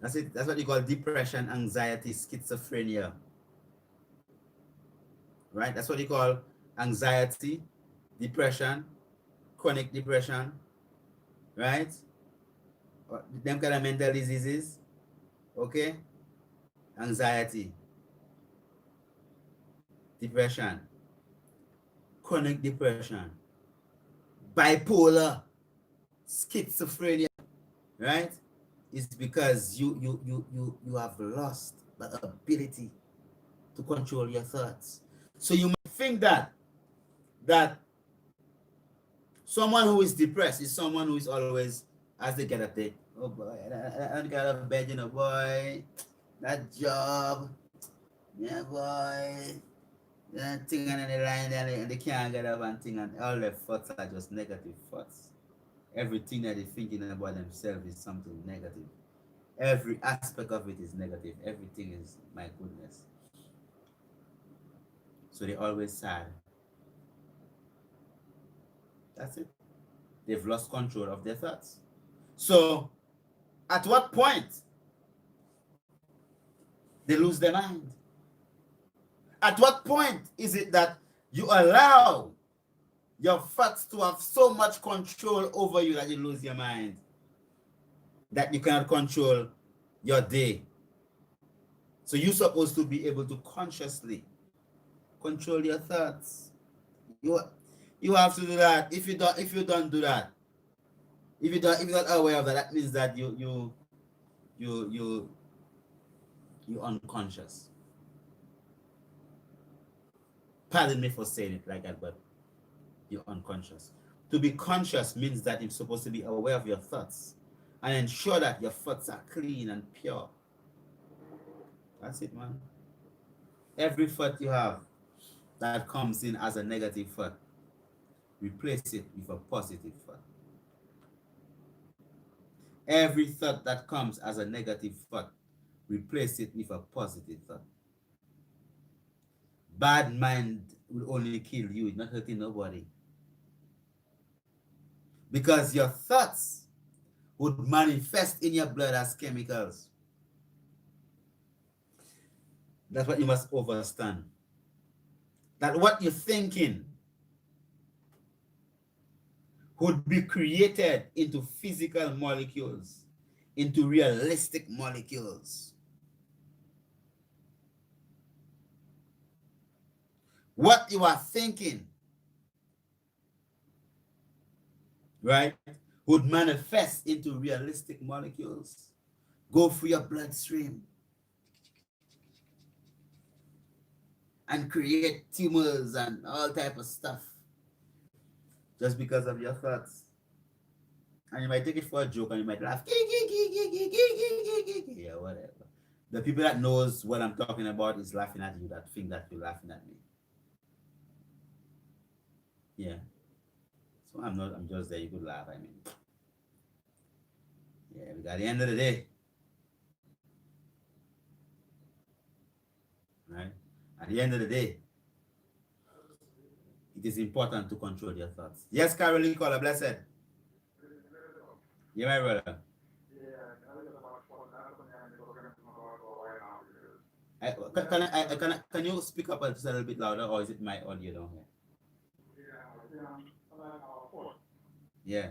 that's it. That's what you call depression, anxiety, schizophrenia. Right? That's what you call anxiety, depression, chronic depression, right? Them kind of mental diseases, okay? Anxiety, depression, chronic depression, bipolar, schizophrenia, right? It's because you have lost the ability to control your thoughts. So you might think that someone who is depressed is someone who is always, as they get up there, oh boy, I don't get out of bed, boy, that job, yeah, boy, that thing on the line there, and they can't get up and thing, and all their thoughts are just negative thoughts. Everything that they're thinking about themselves is something negative. Every aspect of it is negative. Everything is, my goodness. So they're always sad. That's it. They've lost control of their thoughts. So, at what point they lose their mind? At what point is it that you allow your thoughts to have so much control over you that you lose your mind? That you cannot control your day. So you're supposed to be able to consciously control your thoughts. You have to do that. If you don't do that, if you're not aware of that, that means that you're unconscious. Pardon me for saying it like that, but you're unconscious. To be conscious means that you're supposed to be aware of your thoughts and ensure that your thoughts are clean and pure. That's it, man. Every thought you have that comes in as a negative thought, replace it with a positive thought. Every thought that comes as a negative thought, replace it with a positive thought. Bad mind will only kill you, it's not hurting nobody. Because your thoughts would manifest in your blood as chemicals. That's what you must understand. That what you're thinking would be created into physical molecules, into realistic molecules. What you are thinking, right, would manifest into realistic molecules, go through your bloodstream, and create tumors and all type of stuff just because of your thoughts. And you might take it for a joke and you might laugh. Yeah, whatever. The people that knows what I'm talking about is laughing at you, that think that you're laughing at me. Yeah. So I'm just there, you could laugh, I mean. Yeah, because at the end of the day, right? At the end of the day, it is important to control your thoughts. Yes, Caroline Collar, blessed. Yeah, my brother. Can you speak up just a little bit louder, or is it my audio down here? Yeah.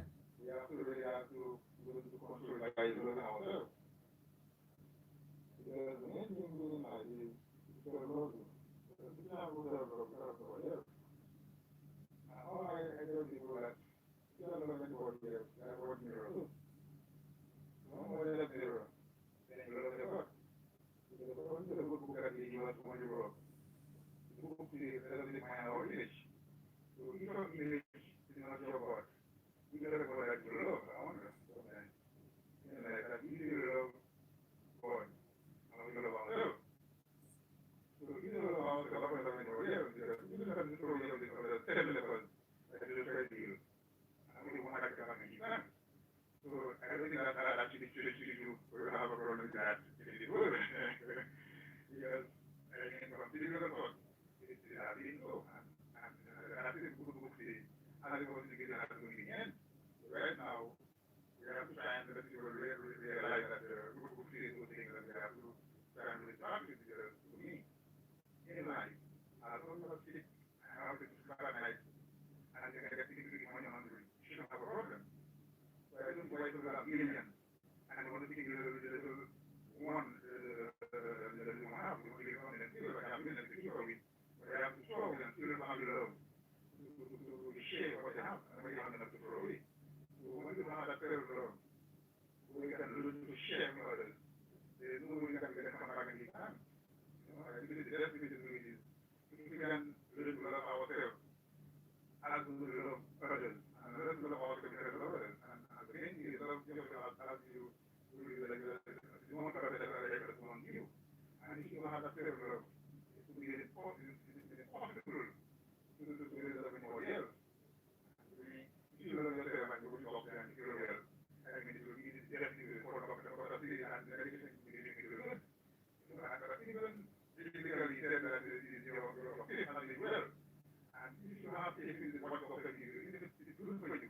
not taking the what doctor gives you. It's good for you.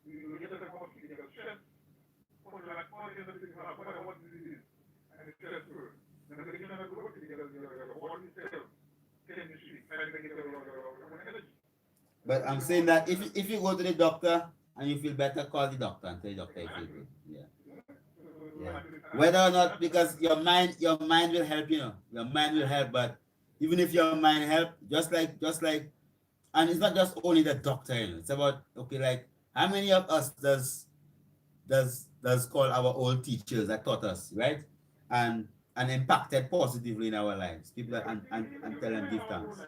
You get the hospital, you get stress. What you like, all the other things are what disease and it's stressful. The medication are good because your body cells chemistry trying to get your energy. But I'm saying that if you go to the doctor and you feel better, call the doctor and tell the doctor you feel good. Yeah. Yeah. Whether or not, because your mind will help, you know. Your mind will help, but even if your mind help, just like, and it's not just only the doctor, you know. It's about, okay, like how many of us does call our old teachers that taught us, right? And impacted positively in our lives. People that and tell them give thanks.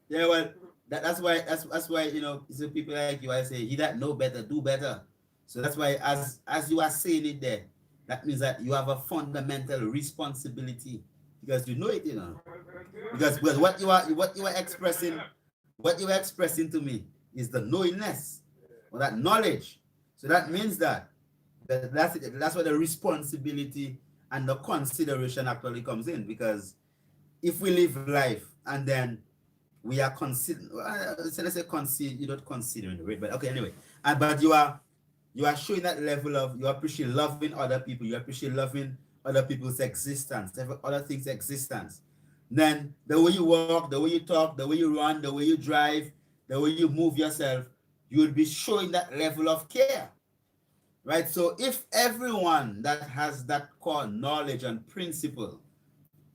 Yeah, well, that's why you know, so people like you, I say, he that know better, do better. So that's why as you are saying it there, that means that you have a fundamental responsibility because you know it, you know. Because what you are expressing to me is the knowingness or that knowledge. So that means that's where the responsibility and the consideration actually comes in, because if we live life and then we are considering, so let's say you're not considering it, but okay, anyway, but you are showing that level of, you appreciate loving other people, you appreciate loving other people's existence, other things' existence. Then the way you walk, the way you talk, the way you run, the way you drive, the way you move yourself, you will be showing that level of care, right? So if everyone that has that core knowledge and principle,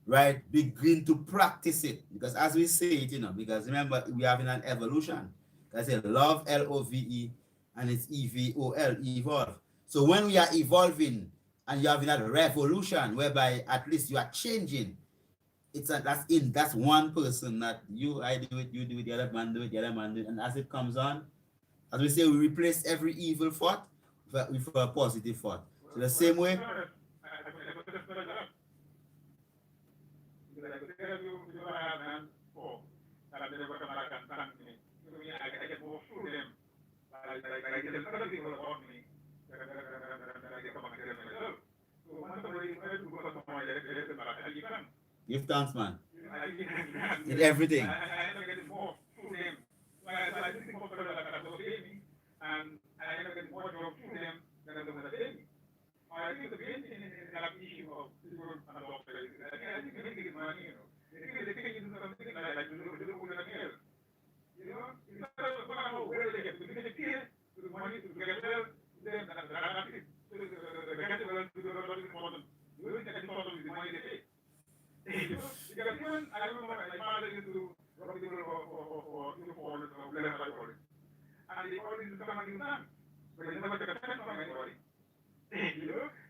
right, begin to practice it, because as we say it, you know, because remember, we are in an evolution. I say love, L-O-V-E, and it's E-V-O-L, evolve. So when we are evolving and you're having that revolution whereby at least you are changing, that's one person that I do it, you do it, the other man do it, the other man do it, and as it comes on, as we say, we replace every evil thought with a positive thought. So the same way. Give thanks, man. In everything.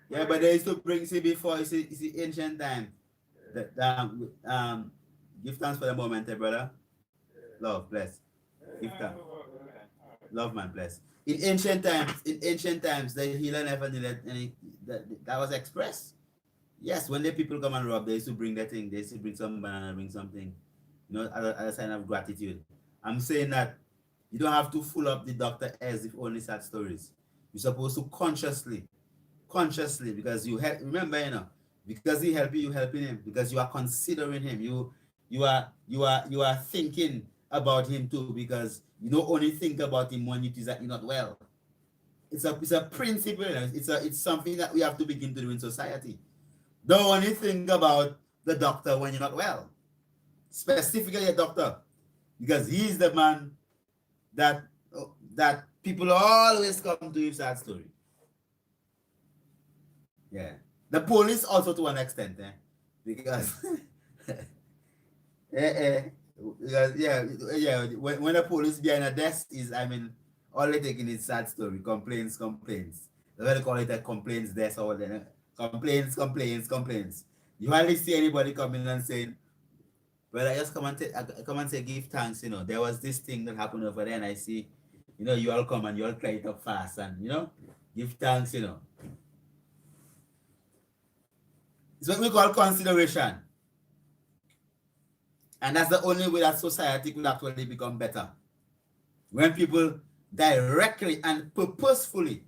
Yeah, but they used to bring, see, before, you see ancient time. Give thanks for the moment, brother. Love, bless. Give thanks. Love, man, bless. In ancient times, the healer never needed any, that was expressed. Yes, when the people come and rob, they used to bring that thing. They used to bring some banana, bring something, you know, as a sign of gratitude. I'm saying that you don't have to fool up the doctor as if only sad stories. You're supposed to consciously, because you help. Remember, you know, because he help you helping him. Because you are considering him. You are thinking about him too. Because you don't only think about him when it is that you're not well. It's a principle. It's something that we have to begin to do in society. Don't only think about the doctor when you're not well. Specifically a doctor, because he's the man that people always come to with sad story. Yeah. The police also to an extent, because when the police behind a desk is, I mean, all they taking is sad story, complaints. That's why they call it a complaints desk or whatever. Complaints. You hardly see anybody coming and saying, well, I just come and say give thanks, you know, there was this thing that happened over there and I see, you know, you all come and you all clear it up fast and, you know, give thanks, you know. It's what we call consideration. And that's the only way that society will actually become better. When people directly and purposefully,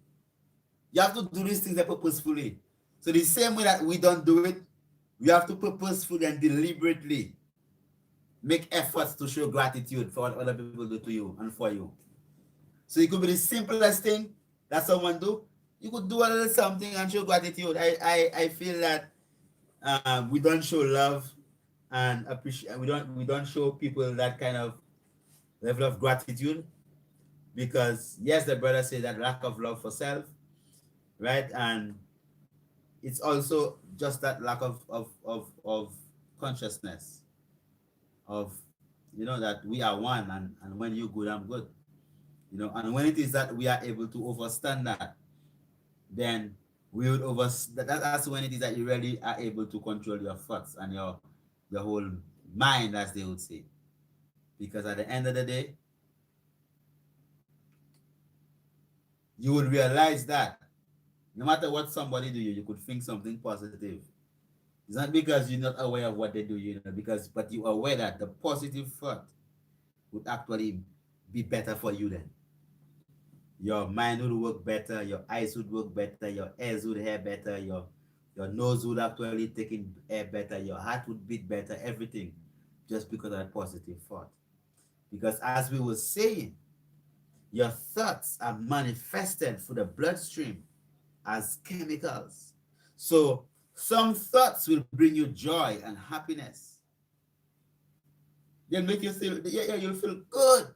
you have to do these things purposefully. So the same way that we don't do it, we have to purposefully and deliberately make efforts to show gratitude for what other people do to you and for you. So it could be the simplest thing that someone do. You could do a little something and show gratitude. I feel that we don't show love and appreciate. We don't show people that kind of level of gratitude because yes, the brother said that lack of love for self, right? And it's also just that lack of consciousness of, you know, that we are one, and when you're good, I'm good, you know. And when it is that we are able to overstand that, then we would that's when it is that you really are able to control your thoughts and your whole mind, as they would say. Because at the end of the day, you would realize that no matter what somebody do you could think something positive. It's not because you're not aware of what they do, you know, but you are aware that the positive thought would actually be better for you then. Your mind would work better, your eyes would work better, your ears would hear better, your nose would actually take in air better, your heart would beat better, everything, just because of that positive thought. Because as we were saying, your thoughts are manifested through the bloodstream as chemicals. So some thoughts will bring you joy and happiness. They'll make you feel, you'll feel good.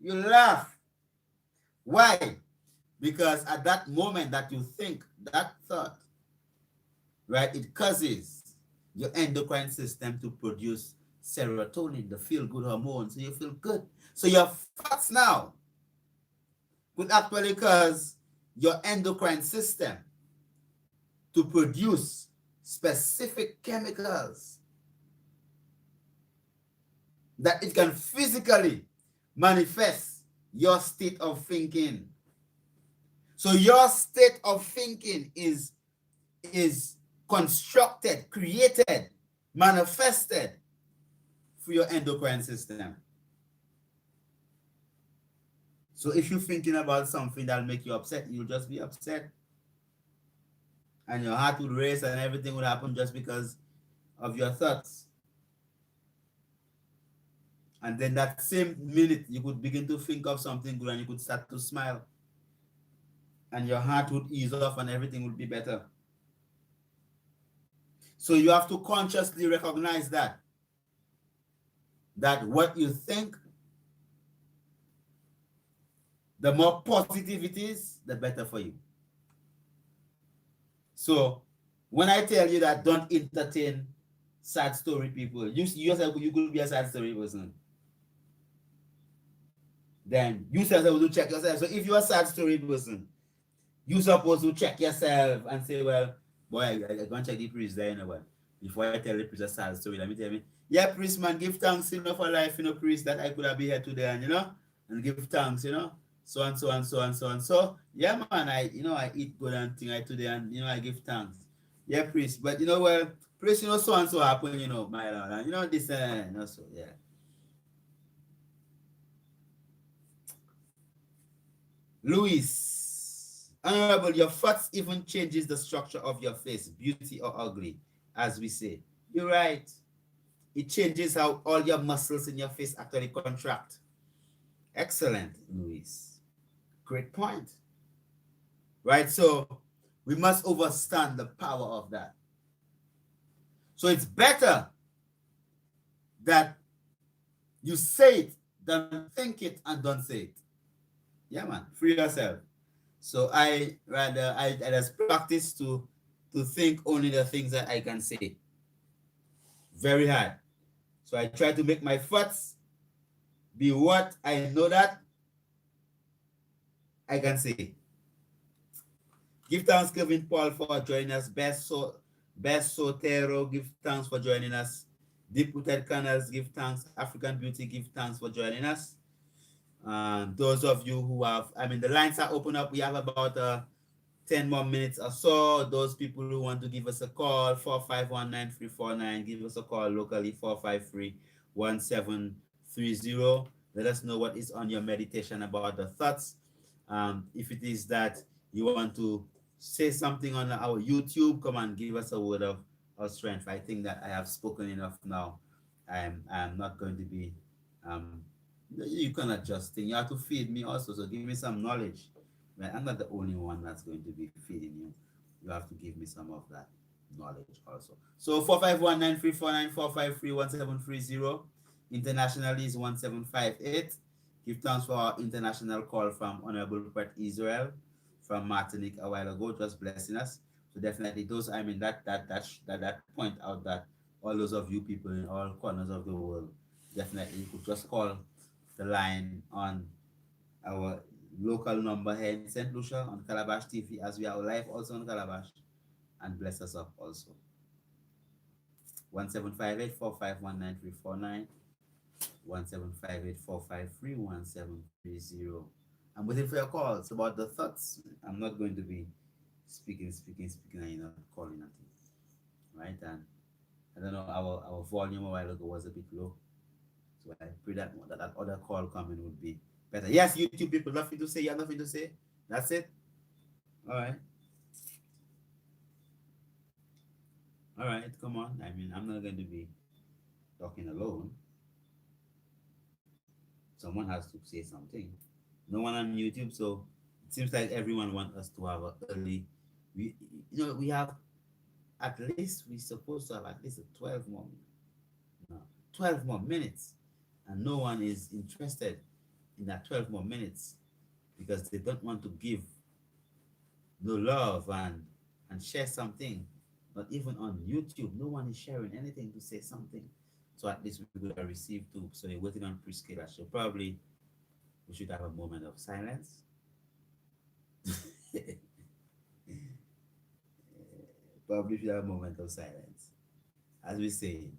You'll laugh. Why? Because at that moment that you think that thought, right, it causes your endocrine system to produce serotonin, the feel-good hormone, so you feel good. So your thoughts now could actually cause your endocrine system to produce specific chemicals that it can physically manifest your state of thinking. So your state of thinking is constructed, created, manifested through your endocrine system. So if you're thinking about something that'll make you upset, you'll just be upset. And your heart will race and everything will happen just because of your thoughts. And then that same minute, you could begin to think of something good and you could start to smile. And your heart would ease off and everything would be better. So you have to consciously recognize that what you think, the more positive it is, the better for you. So when I tell you that don't entertain sad story people, you yourself, you could be a sad story person. Then you yourself will check yourself. So if you're a sad story person, you're supposed to check yourself and say, well, boy, I go and check the priest there, you know what? Before I tell the priest a sad story, let me tell you, yeah, priest man, give thanks, you know, for life, you know, priest, that I could have been here today, and you know, and give thanks, you know, so and so and so and so and so. Yeah, man, I eat good and thing I today, and you know, I give thanks. Yeah, priest, but you know, well, priest, you know, so and so happen, you know, my lord, and you know this, you know, so yeah. Louis, honorable, your thoughts even changes the structure of your face, beauty or ugly, as we say. You're right. It changes how all your muscles in your face actually contract. Excellent, Louis. Great point. Right, so we must understand the power of that. So it's better that you say it than think it and don't say it. Yeah, man, free yourself. So I just practice to think only the things that I can say. Very hard. So I try to make my thoughts be what I know that I can say. Give thanks, Kevin Paul, for joining us. Best Sotero, give thanks for joining us. Deep Rooted Canals, give thanks. African Beauty, give thanks for joining us. Those of you who have, the lines are open up. We have about 10 more minutes or so. Those people who want to give us a call, 4519349, give us a call locally, 453-1730. Let us know what is on your meditation about the thoughts. If it is that you want to say something on our YouTube, come and give us a word of strength. I think that I have spoken enough now. I'm not going to be, you can adjust things. You have to feed me also, so give me some knowledge. Right? I'm not the only one that's going to be feeding you. You have to give me some of that knowledge also. So 4519349, 453-1730. Internationally is 1758. Give thanks for our international call from Honorable Brett Israel from Martinique a while ago, just blessing us. So definitely those, I mean, that point out that all those of you people in all corners of the world, definitely you could just call the line on our local number here in St. Lucia on Calabash TV, as we are live also on Calabash, and bless us up also. 1758-451-9349, 1758-453-1730. I'm waiting for your calls about the thoughts. I'm not going to be speaking, and you're not calling nothing. Right? And I don't know, our volume a while ago was a bit low. So I pray that other call coming would be better. Yes, YouTube people, nothing to say. You have nothing to say. That's it. All right. All right, come on. I mean, I'm not going to be talking alone. Someone has to say something. No one on YouTube, so it seems like everyone wants us to have an early. We have at least, we're supposed to have at least 12 more minutes. No, 12 more minutes. And no one is interested in that 12 more minutes because they don't want to give no love and share something. But even on YouTube, no one is sharing anything to say something. So at least we will receive too. So you're waiting on Priscilla. So probably we should have a moment of silence. Probably should have a moment of silence. As we say,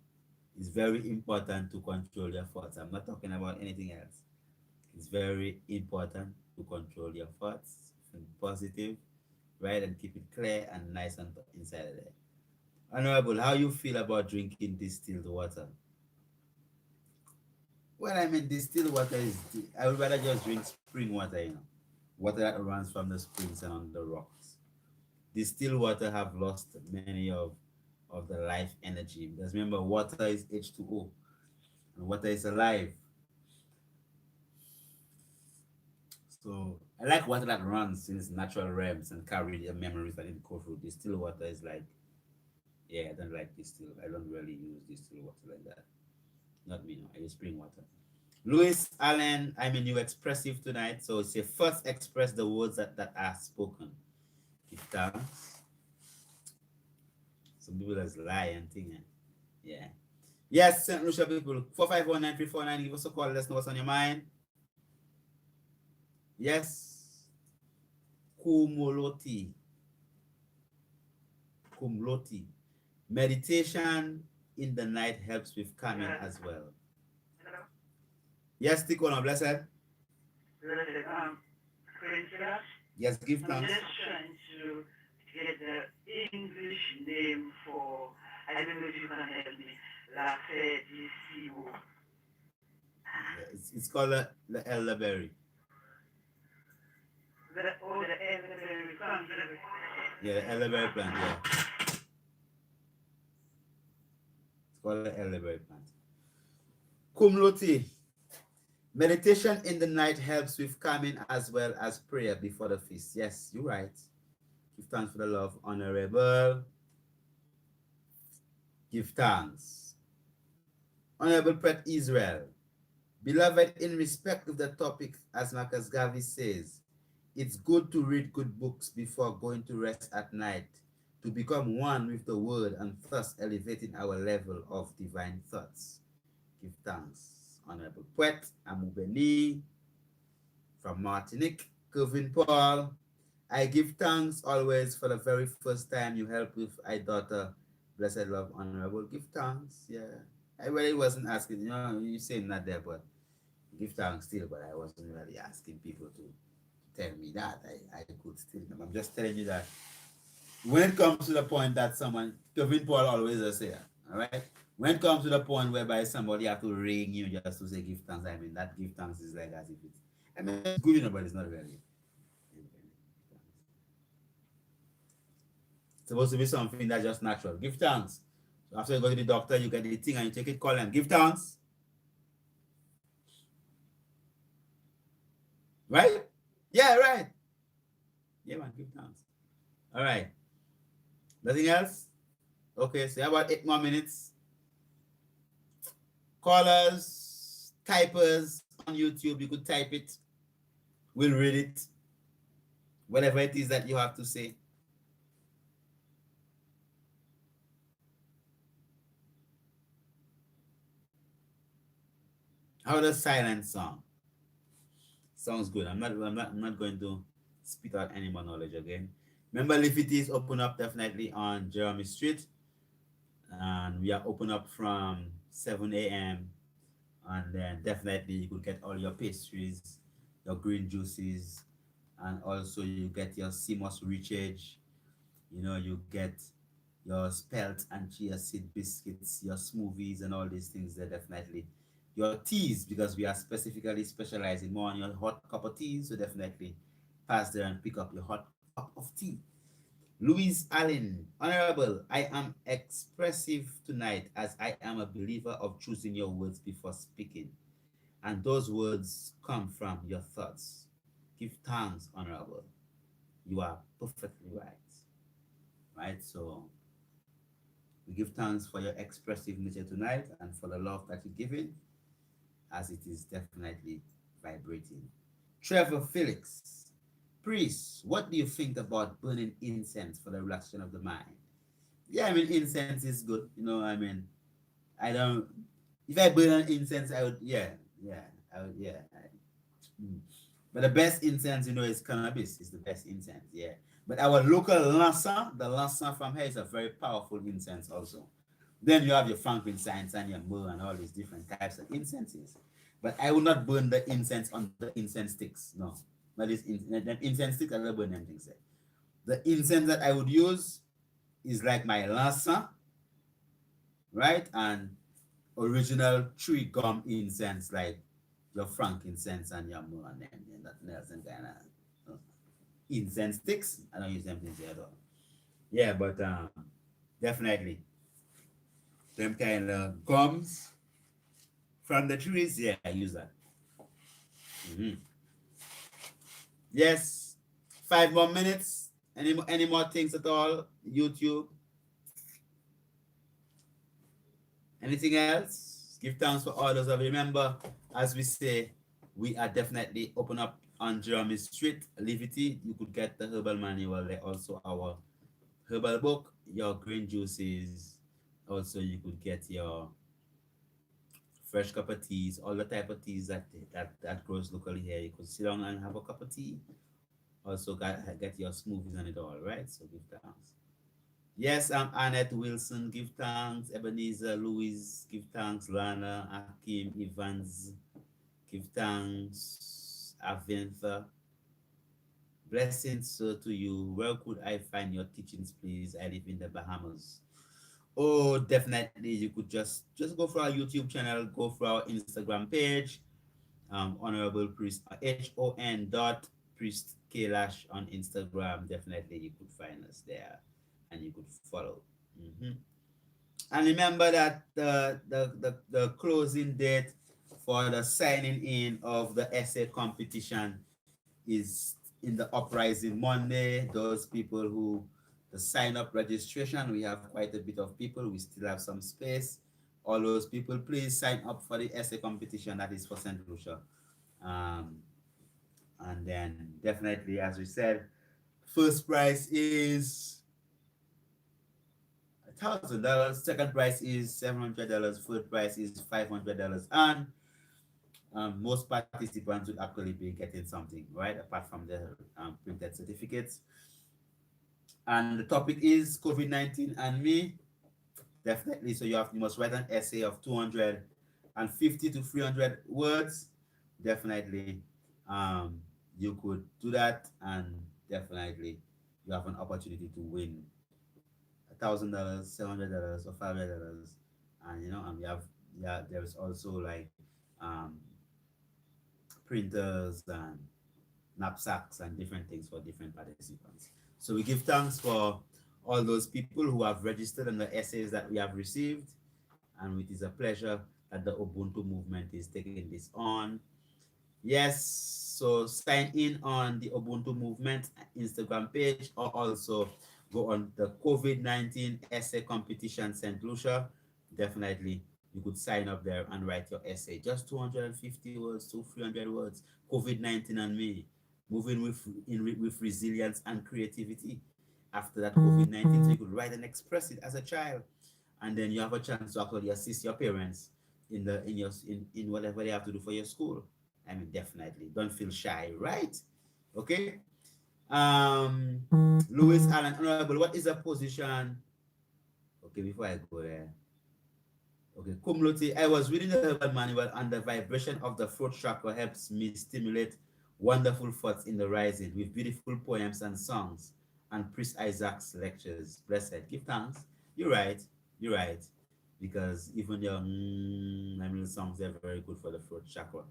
it's very important to control your thoughts. I'm not talking about anything else. It's very important to control your thoughts, think positive, right, and keep it clear and nice and inside of there. Honorable, how you feel about drinking distilled water? Well, I mean, distilled water is, I would rather just drink spring water, water that runs from the springs and on the rocks. Distilled water have lost many of the life energy, because remember, water is H2O, and water is alive. So I like water that runs in its natural realms and carry the memories that it go through. Distilled water is like, yeah, I don't like distilled. I don't really use distilled water like that. Not me, no. I use spring water. Louis Allen, I mean, you're expressive tonight. So say first express the words that are spoken. Give thanks. Some people just lie and thing. Yeah. Yes, St. Lucia people. 4519349. Give us a call. Let us know what's on your mind. Yes. Kumloti. Meditation in the night helps with calming as well. Hello? Yes, Tikona, blessed. Yes, give I'm thanks. just trying to get the English name for, I don't know if you can help me, La Fête ici. It's called the elderberry. The elderberry plant. Yeah, the elderberry plant, yeah. It's called the elderberry plant. Kumloti. Meditation in the night helps with calming as well as prayer before the feast. Yes, you're right. Give thanks for the love, Honorable. Give thanks. Honorable Brett Israel. Beloved, in respect of the topic, as Marcus Garvey says, it's good to read good books before going to rest at night, to become one with the word and thus elevating our level of divine thoughts. Give thanks. Honorable Poet Amubeni from Martinique, Kevin Paul. I give thanks always for the very first time you helped with my daughter. Blessed love, Honorable. Give thanks. Yeah. I really wasn't asking, you saying not there, but give thanks still, but I wasn't really asking people to tell me that. I could still. I'm just telling you that when it comes to the point that someone, Kevin Paul always say, all right? When it comes to the point whereby somebody have to ring you just to say give thanks, I mean, that give thanks is like as if it's, I mean, it's good, but it's not really. It's supposed to be something that's just natural. Give thanks. So after you go to the doctor, you get the thing and you take it, call them, give thanks. Right? Yeah, right. Yeah, man, give thanks. All right. Nothing else? Okay, so about 8 more minutes. Callers, typers on YouTube, you could type it. We'll read it. Whatever it is that you have to say. How does silence sound? Sounds good. I'm not going to spit out any more knowledge again. Remember, Lifity is open up definitely on Jeremy Street. And we are open up from 7 a.m. And then definitely you could get all your pastries, your green juices, and also you get your CMOS Recharge. You know, you get your spelt and chia seed biscuits, your smoothies, and all these things. They're definitely your teas, because we are specifically specializing more on your hot cup of tea. So definitely pass there and pick up your hot cup of tea. Louise Allen, Honorable, I am expressive tonight as I am a believer of choosing your words before speaking. And those words come from your thoughts. Give thanks, Honorable. You are perfectly right. Right? So we give thanks for your expressive nature tonight and for the love that you're giving, as it is definitely vibrating. Trevor Felix, Priest, what do you think about burning incense for the relaxation of the mind? Yeah, I mean, incense is good. You know, I mean, I don't, if I burn an incense, I would, I would. But the best incense, you know, is cannabis, is the best incense, yeah. But our local Lassa, the Lassa from here is a very powerful incense also. Then you have your frankincense and your myrrh and all these different types of incenses. But I will not burn the incense on the incense sticks, no. But it's incense sticks, I don't burn them things. The incense that I would use is like my Lassa, right? And original tree gum incense, like your frankincense and your myrrh and them, and that else and kind of incense sticks. I don't use them things at all. Yeah, but definitely them kind of gums from the trees, yeah, I use that. Yes, 5 more minutes. Any more things at all? YouTube? Anything else? Give thanks for all those of you. Remember, as we say, we are definitely open up on Jeremy Street, Liberty. You could get the herbal manual there, also our herbal book, your green juices. Also, you could get your fresh cup of teas, all the type of teas that grows locally here. You could sit down and have a cup of tea. Also get your smoothies and it all, right? So give thanks. Yes, I'm Annette Wilson, give thanks. Ebenezer Louis, give thanks. Lana, Akim, Evans, give thanks. Avintha, blessings to you. Where could I find your teachings, please? I live in the Bahamas. Oh, definitely. You could just go for our YouTube channel, go for our Instagram page, Honorable Priest, HON.Priest Kailash on Instagram. Definitely, you could find us there, and you could follow. And remember that the closing date for the signing in of the essay competition is in the Uprising Monday. Those people who the sign up registration, we have quite a bit of people. We still have some space. All those people, please sign up for the essay competition that is for St. Lucia. And then definitely, as we said, first prize is $1,000. Second prize is $700. Third prize is $500. And most participants would actually be getting something, right? Apart from the printed certificates. And the topic is COVID-19 and me. Definitely. So you must write an essay of 250 to 300 words. Definitely. you could do that, and definitely you have an opportunity to win $1,000, $700, or $500, and and we have, yeah, there's also like um, printers and knapsacks and different things for different participants. So we give thanks for all those people who have registered and the essays that we have received, and it is a pleasure that the Ubuntu movement is taking this on. Yes, so sign in on the Ubuntu movement Instagram page, or also go on the COVID-19 essay competition St. Lucia. Definitely, you could sign up there and write your essay. Just 250 words to 300 words. COVID-19 and me, moving with resilience and creativity. After that COVID-19, so you could write and express it as a child, and then you have a chance to actually assist your parents in whatever they have to do for your school. I mean, definitely don't feel shy, right? Okay. Louis Allen, Honorable, what is the position? Okay, before I go there. Okay, Kumloti, I was reading the herbal manual, and the vibration of the throat chakra helps me stimulate wonderful thoughts in the rising with beautiful poems and songs and Priest Isaac's lectures. Blessed. Give thanks. You're right. You're right. Because even your songs, they're very good for the throat chakra.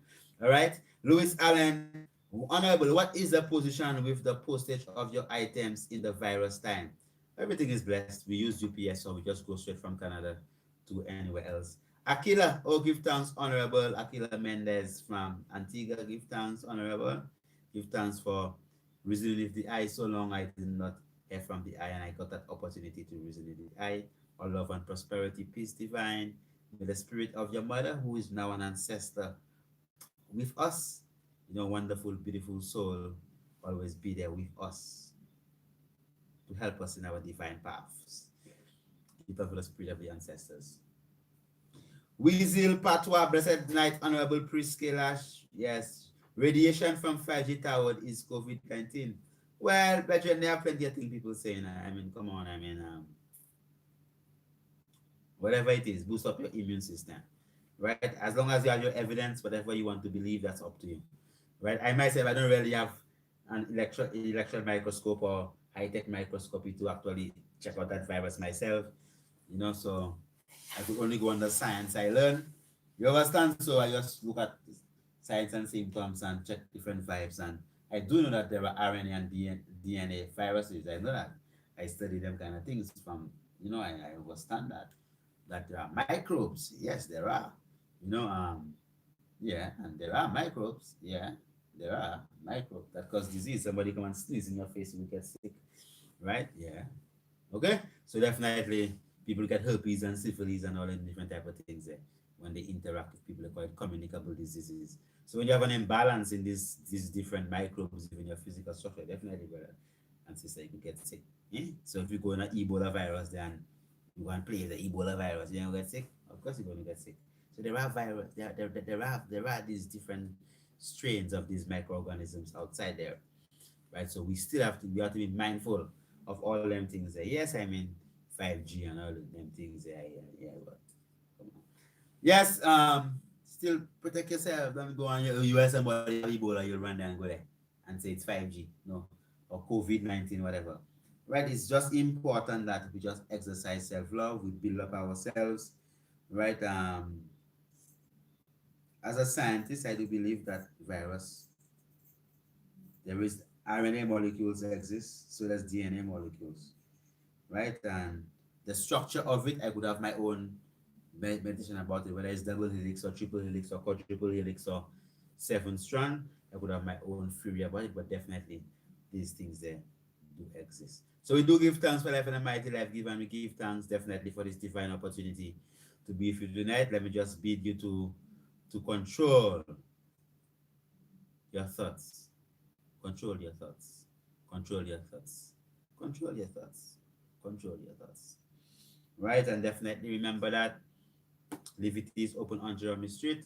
All right. Louis Allen, Honorable, what is the position with the postage of your items in the virus time? Everything is blessed. We use UPS, so we just go straight from Canada to anywhere else. Aquila, oh, give thanks, Honorable Aquila Mendez from Antigua. Give thanks, Honorable. Give thanks for reasoning with the eye. So long I did not hear from the eye, and I got that opportunity to reason with the eye. All love and prosperity, peace divine. May the spirit of your mother, who is now an ancestor with us, wonderful, beautiful soul, always be there with us to help us in our divine paths. Keep up with the spirit of the ancestors. Weasel Patois, blessed night, Honorable Priest Kailash. Yes, radiation from 5G tower is COVID-19. Well, brethren, there are plenty of things people saying. I mean, come on, whatever it is, boost up your immune system, right? As long as you have your evidence, whatever you want to believe, that's up to you, right? I myself, I don't really have an electron microscope or high-tech microscopy to actually check out that virus myself, so I could only go on the science I learn. You understand? So I just look at signs and symptoms and check different vibes. And I do know that there are RNA and DNA viruses. I know that. I study them kind of things from, I understand that there are microbes. Yes, there are. Yeah, and there are microbes. Yeah, there are microbes that cause disease. Somebody come and sneeze in your face and you get sick, right? Yeah. Okay, so definitely people get herpes and syphilis and all the different type of things there when they interact with people. They call it communicable diseases. So when you have an imbalance in these different microbes in your physical structure, definitely, brother and sister, you could get sick. So if you go on an Ebola virus, then you go and play the Ebola virus, you're gonna get sick. Of course, you're gonna get sick. So there are virus. There are these different strains of these microorganisms outside there, right? So we have to be mindful of all them things there. Yes, 5G and all them things there. Yeah, but come on. Yes, still protect yourself. Don't go on you hear somebody have Ebola, you'll run down and go there and say it's 5G, no, or COVID-19, whatever. Right? It's just important that we just exercise self-love, we build up ourselves, right? As a scientist, I do believe that there is RNA molecules exist, so there's DNA molecules, right? And the structure of it, I could have my own meditation about it, whether it's double helix or triple helix or quadruple helix or 7-strand. I could have my own theory about it, but definitely these things there do exist. So we do give thanks for life and a mighty life given. We give thanks definitely for this divine opportunity to be with you tonight. Let me just bid you to control your thoughts. Control your thoughts. Control your thoughts. Control your thoughts. Control your thoughts. Right? And definitely remember that Livity is open on Jeremy Street.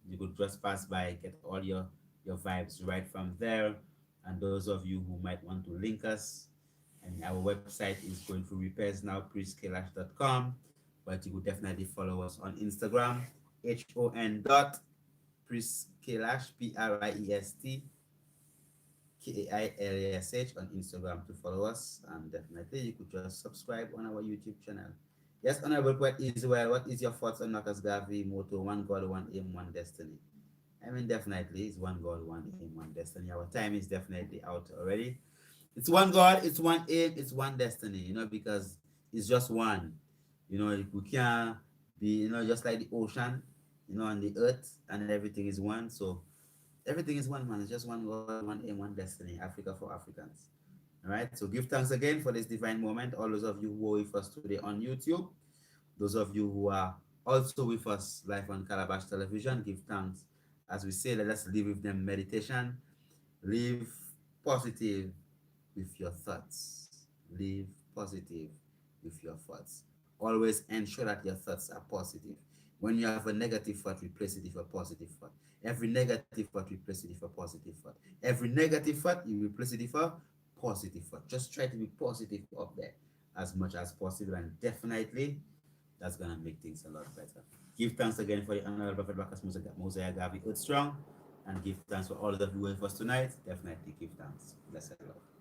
You could just pass by, get all your vibes right from there. And those of you who might want to link us, and our website is going through repairs now, priestkailash.com. But you could definitely follow us on Instagram, HON.priestkailash, PRIEST. KAILASH on Instagram to follow us, and definitely you could just subscribe on our YouTube channel. Yes, Honorable Poet Israel, what is your thoughts on Marcus Garvey motto, one God, one aim, one destiny? I mean, definitely, it's one God, one aim, one destiny. Our time is definitely out already. It's one God, it's one aim, it's one destiny, you know, because it's just one. You know, we can't be, you know, just like the ocean, you know, and the earth, and everything is one. So everything is one, man. It's just one God, one aim, one destiny. Africa for Africans. All right. So give thanks again for this divine moment. All those of you who are with us today on YouTube, those of you who are also with us live on Calabash Television, give thanks. As we say, let us live with them meditation. Live positive with your thoughts. Live positive with your thoughts. Always ensure that your thoughts are positive. When you have a negative thought, replace it with a positive thought. Every negative thought, replace it with a positive thought. Every negative thought, you replace it with a positive thought. Just try to be positive up there as much as possible, and definitely that's gonna make things a lot better. Give thanks again for the Honorable Prophet Bacchus Mosiah Garvey Earth Strong, and give thanks for all of you with us tonight. Definitely give thanks. Blessed love.